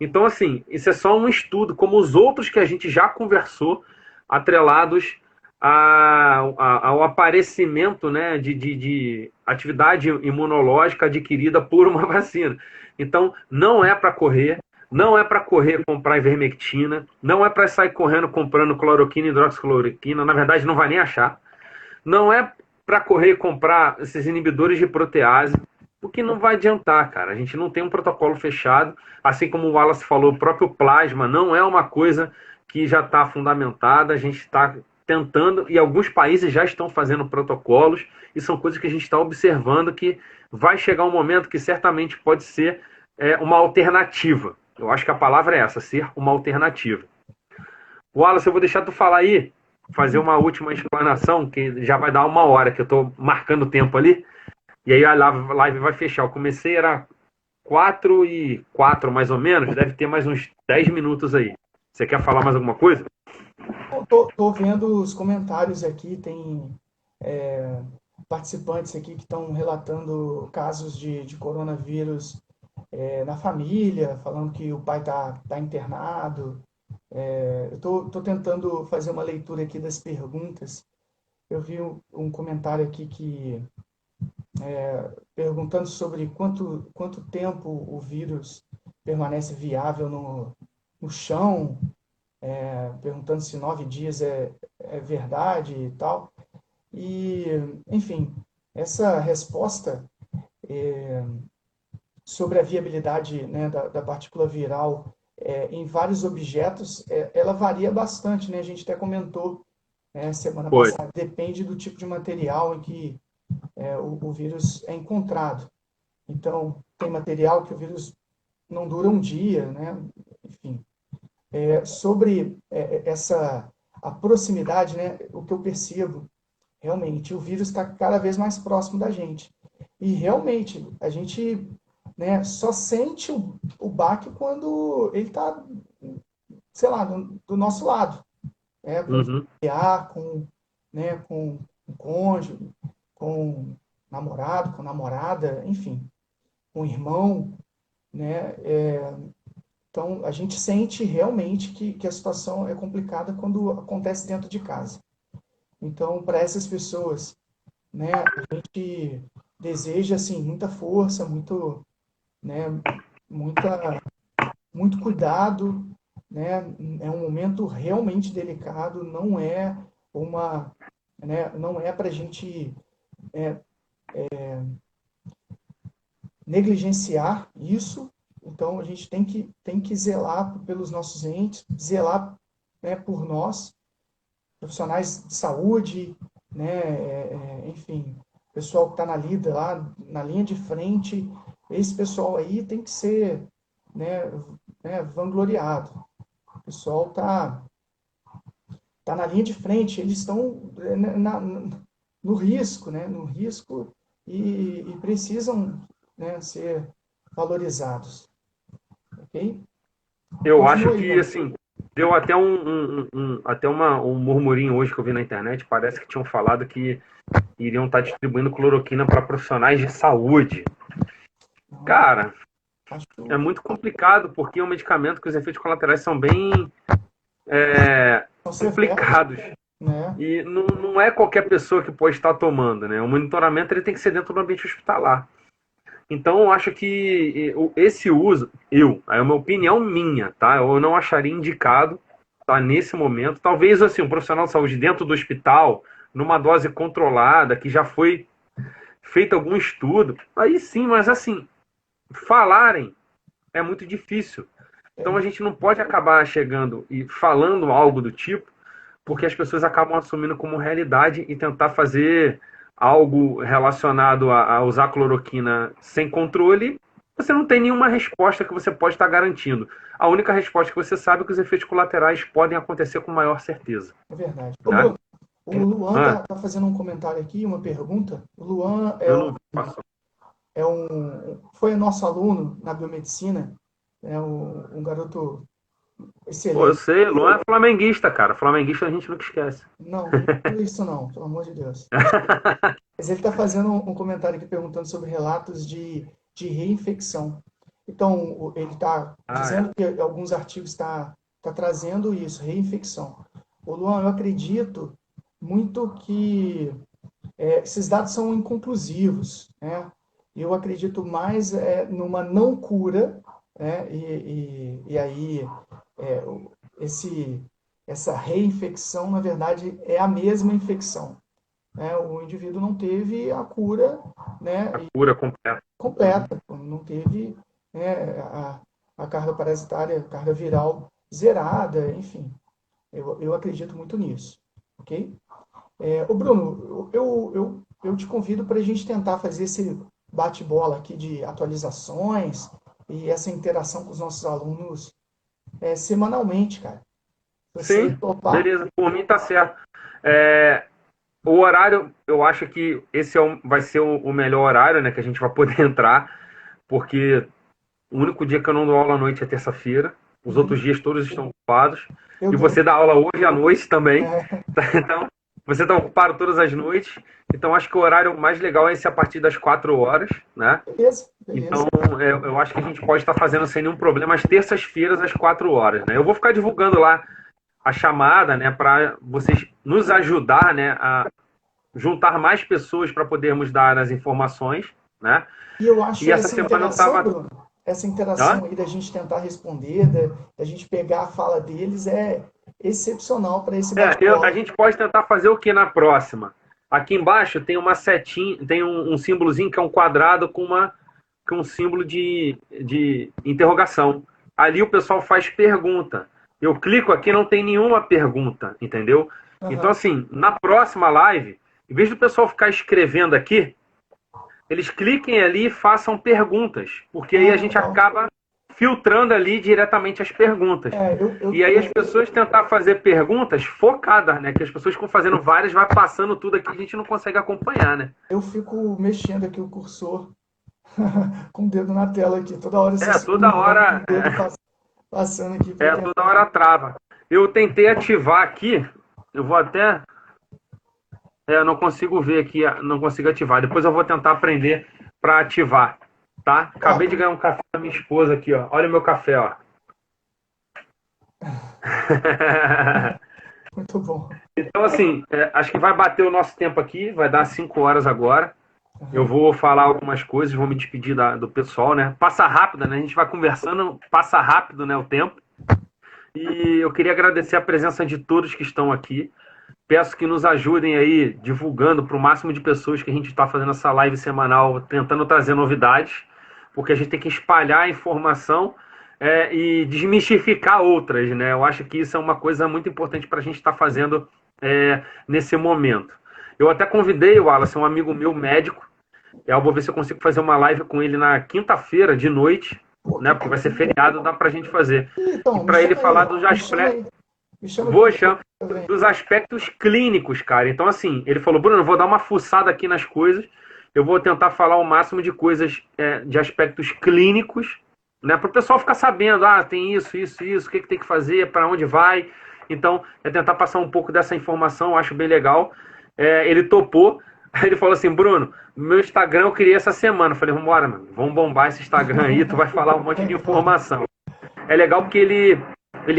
Então, assim, isso é só um estudo, como os outros que a gente já conversou, atrelados ao aparecimento, né, de atividade imunológica adquirida por uma vacina. Então, não é para correr, não é para correr comprar ivermectina, não é para sair correndo comprando cloroquina e hidroxicloroquina, na verdade não vai nem achar. Não é para correr comprar esses inibidores de protease, porque não vai adiantar, cara. A gente não tem um protocolo fechado. Assim como o Wallace falou, o próprio plasma não é uma coisa que já está fundamentada. A gente está tentando, e alguns países já estão fazendo protocolos, e são coisas que a gente está observando que vai chegar um momento que certamente pode ser uma alternativa. Eu acho que a palavra é essa, ser uma alternativa. Wallace, eu vou deixar tu falar aí, fazer uhum. uma última explanação, que já vai dar uma hora, que eu estou marcando o tempo ali, e aí a live vai fechar. Eu comecei, era 4:04 mais ou menos, deve ter mais uns 10 minutos aí. Você quer falar mais alguma coisa? Eu tô vendo os comentários aqui, tem participantes aqui que estão relatando casos de coronavírus na família, falando que o pai tá internado. Eu tô tentando fazer uma leitura aqui das perguntas. Eu vi um comentário aqui que perguntando sobre quanto tempo o vírus permanece viável no chão, perguntando se 9 dias é verdade e tal. E, enfim, essa resposta sobre a viabilidade, né, da partícula viral em vários objetos, ela varia bastante, né? A gente até comentou semana Foi. passada, depende do tipo de material em que o vírus é encontrado. Então, tem material que o vírus não dura um dia, né? Enfim. Sobre a proximidade, né, o que eu percebo, realmente, o vírus está cada vez mais próximo da gente. E realmente, a gente, né, só sente o baque quando ele está, sei lá, do nosso lado, né, com o Uhum. familiar, né, com o cônjuge, com o namorado, com a namorada, enfim, com o irmão, né? Então, a gente sente realmente que a situação é complicada quando acontece dentro de casa. Então, para essas pessoas, né, a gente deseja assim muita força, né, muita, muito cuidado, né? É um momento realmente delicado, uma, não é para a gente negligenciar isso. Então, a gente tem que zelar pelos nossos entes, zelar, né, por nós, profissionais de saúde, né, enfim, pessoal que está lá na linha de frente, esse pessoal aí tem que ser, né, vangloriado. O pessoal tá na linha de frente, eles estão no risco, né, no risco e precisam, né, ser valorizados, ok? Eu acho Continua aí, que, Bruno. assim, deu até um murmurinho hoje que eu vi na internet. Parece que tinham falado que iriam estar distribuindo cloroquina para profissionais de saúde. Não, Cara, é acho muito complicado porque é um medicamento que os efeitos colaterais são bem são severos, complicados. né? E não é qualquer pessoa que pode estar tomando, né? O monitoramento ele tem que ser dentro do ambiente hospitalar. Então, eu acho que esse uso, é uma opinião minha, tá? Eu não acharia indicado, tá, nesse momento. Talvez, assim, um profissional de saúde dentro do hospital, numa dose controlada, que já foi feito algum estudo, aí sim, mas assim, falarem é muito difícil. Então, a gente não pode acabar chegando e falando algo do tipo, porque as pessoas acabam assumindo como realidade e tentar fazer algo relacionado a usar cloroquina sem controle, você não tem nenhuma resposta que você pode estar garantindo. A única resposta que você sabe é que os efeitos colaterais podem acontecer com maior certeza. É verdade. Ô, Né? Bruno, o Luan Ah, tá fazendo um comentário aqui, uma pergunta. O Luan eu não faço. foi nosso aluno na biomedicina, é um garoto Pô, eu excelente. sei, Luan é flamenguista, cara. Flamenguista a gente nunca esquece. Não, não é isso não, pelo amor de Deus. Mas ele está fazendo um comentário aqui perguntando sobre relatos de reinfecção. Então, ele está Ah, é. dizendo que alguns artigos tá trazendo isso, reinfecção. Ô, Luan, eu acredito muito que esses dados são inconclusivos, né? Eu acredito mais numa não cura, né? E aí é, esse, essa reinfecção, na verdade, é a mesma infecção, né? O indivíduo não teve a cura, né, A cura completa. Uhum. completa, não teve, né, a carga parasitária, a carga viral zerada, enfim. Eu acredito muito nisso, ok? Ô Bruno, eu te convido para a gente tentar fazer esse bate-bola aqui de atualizações e essa interação com os nossos alunos semanalmente, cara. Você Sim, topar? beleza. Por mim tá certo. É, o horário, eu acho que esse vai ser o melhor horário, né, que a gente vai poder entrar, porque o único dia que eu não dou aula à noite é terça-feira. Os outros Uhum. dias todos estão ocupados. Meu E Deus. você dá aula hoje à noite também. É, Então, você está ocupado todas as noites. Então, acho que o horário mais legal é esse a partir das 4 horas, né? beleza, Então, beleza. eu acho que a gente pode estar fazendo sem nenhum problema às terças-feiras às 4 horas, né? Eu vou ficar divulgando lá a chamada, né, para vocês nos ajudar, né, a juntar mais pessoas para podermos dar as informações, né? E eu acho E essa essa semana eu interação, estava. Bruno, essa interação Hã? aí da gente tentar responder, da gente pegar a fala deles é excepcional para esse A bate-bola. gente pode tentar fazer o que na próxima? Aqui embaixo tem uma setinha, tem um símbolozinho que é um quadrado com um símbolo de interrogação. Ali o pessoal faz pergunta. Eu clico aqui, não tem nenhuma pergunta, entendeu? Então, Aham. assim, na próxima live, em vez do pessoal ficar escrevendo aqui, eles cliquem ali e façam perguntas, porque aí a gente Legal. acaba filtrando ali diretamente as perguntas. E aí as pessoas tentar fazer perguntas focadas, né? Que as pessoas ficam fazendo várias, vai passando tudo aqui, a gente não consegue acompanhar, né? Eu fico mexendo aqui o cursor com o dedo na tela aqui. Toda hora você toda hora. com o dedo passando aqui. Toda hora trava. Eu tentei ativar aqui, eu vou até. Eu não consigo ver aqui, não consigo ativar. Depois eu vou tentar aprender para ativar, tá? Acabei de ganhar um café da minha esposa aqui, ó. Olha o meu café, ó. Muito bom. Então, assim, acho que vai bater o nosso tempo aqui, vai dar 5 horas agora. Eu vou falar algumas coisas, vou me despedir do pessoal, né? Passa rápido, né? A gente vai conversando, passa rápido, né, o tempo. E eu queria agradecer a presença de todos que estão aqui. Peço que nos ajudem aí, divulgando para o máximo de pessoas que a gente está fazendo essa live semanal, tentando trazer novidades, porque a gente tem que espalhar a informação e desmistificar outras, né? Eu acho que isso é uma coisa muito importante para a gente estar fazendo nesse momento. Eu até convidei o Wallace, um amigo meu médico. Eu vou ver se eu consigo fazer uma live com ele na quinta-feira de noite, né? Porque vai ser feriado, dá para a gente fazer. Então, para ele falar dos aspectos. Dos aspectos clínicos, cara. Então, assim, ele falou, Bruno, eu vou dar uma fuçada aqui nas coisas, eu vou tentar falar o máximo de coisas de aspectos clínicos, né? Para o pessoal ficar sabendo, tem isso, o que tem que fazer, para onde vai. Então, tentar passar um pouco dessa informação, eu acho bem legal. Ele topou. Ele falou assim, Bruno, meu Instagram eu criei essa semana. Eu falei, vambora, mano, vamos bombar esse Instagram aí, tu vai falar um monte de informação. É legal porque ele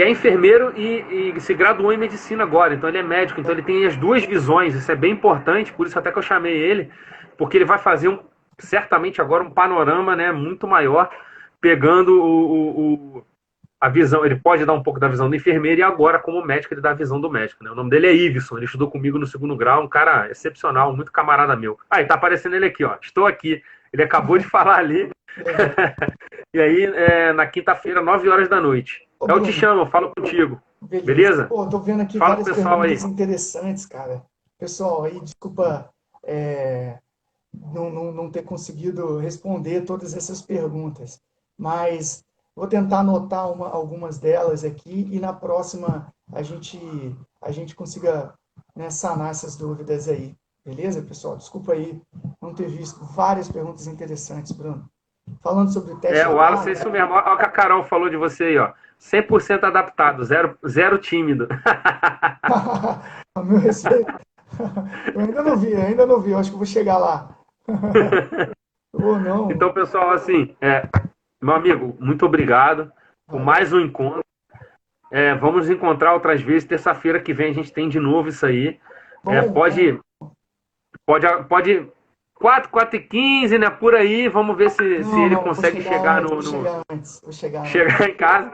é enfermeiro e se graduou em medicina agora, então ele é médico, então ele tem as duas visões, isso é bem importante, por isso até que eu chamei ele, porque ele vai fazer certamente agora um panorama, né, muito maior, pegando a visão, ele pode dar um pouco da visão do enfermeiro e agora como médico ele dá a visão do médico, né? O nome dele é Iveson, ele estudou comigo no 2º grau, um cara excepcional, muito camarada meu. Ele tá aparecendo ele aqui, ó, estou aqui, ele acabou de falar ali. E aí, na quinta-feira, 9 horas da noite. Eu te chamo, eu falo contigo. Beleza? Pô, tô vendo aqui Fala várias perguntas interessantes, cara. Pessoal, aí, desculpa não ter conseguido responder todas essas perguntas, mas vou tentar anotar algumas delas aqui e na próxima a gente consiga, né, sanar essas dúvidas aí. Beleza, pessoal? Desculpa aí não ter visto várias perguntas interessantes, Bruno. Falando sobre o teste... o Wallace é isso mesmo. Olha o que a Carol falou de você aí, ó. 100% adaptado, zero tímido. Meu respeito. Eu ainda não vi. Eu acho que eu vou chegar lá. Ou não. Então, pessoal, assim, meu amigo, muito obrigado por mais um encontro. Vamos nos encontrar outras vezes. Terça-feira que vem a gente tem de novo isso aí. Pode 4h15, né? Por aí, vamos ver se ele consegue chegar chegar em casa,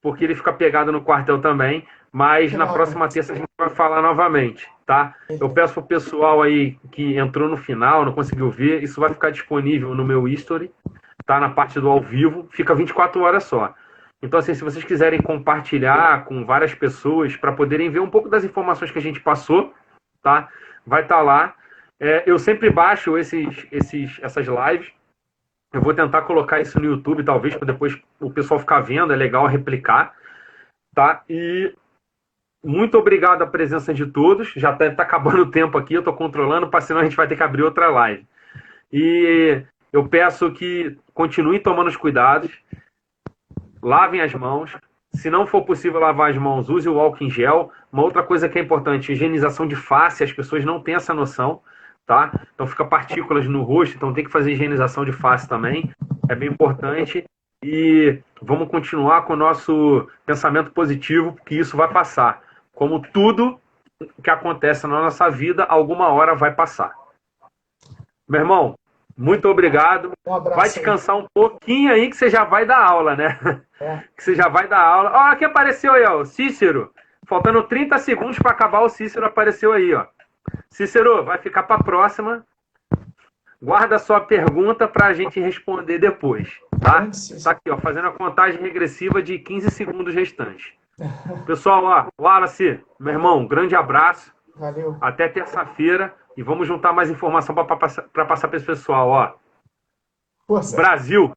porque ele fica pegado no quartel também. Mas na próxima terça a gente vai falar novamente, tá? Eu peço pro pessoal aí que entrou no final, não conseguiu ver, isso vai ficar disponível no meu history, tá? Na parte do ao vivo, fica 24 horas só. Então, assim, se vocês quiserem compartilhar com várias pessoas para poderem ver um pouco das informações que a gente passou, tá? Vai estar lá. Eu sempre baixo essas lives. Eu vou tentar colocar isso no YouTube, talvez, para depois o pessoal ficar vendo. É legal replicar, tá? E muito obrigado a presença de todos. Já deve estar acabando o tempo aqui. Eu estou controlando, para senão a gente vai ter que abrir outra live. E eu peço que continuem tomando os cuidados. Lavem as mãos. Se não for possível lavar as mãos, use o álcool em gel. Uma outra coisa que é importante, higienização de face. As pessoas não têm essa noção, tá? Então fica partículas no rosto, então tem que fazer higienização de face também. É bem importante. E vamos continuar com o nosso pensamento positivo, porque isso vai passar. Como tudo que acontece na nossa vida, alguma hora vai passar. Meu irmão, muito obrigado. Um abraço. Vai descansar um pouquinho aí que você já vai dar aula, né? Que você já vai dar aula. Ó, quem apareceu aí, ó, o Cícero. Faltando 30 segundos para acabar, o Cícero apareceu aí, ó. Cícero, vai ficar para a próxima. Guarda a sua pergunta para a gente responder depois, tá? Tá aqui, ó, fazendo a contagem regressiva de 15 segundos restantes. Pessoal, ó, Wallace, meu irmão, um grande abraço. Valeu. Até terça-feira e vamos juntar mais informação para passar para esse pessoal, ó. Força. Brasil!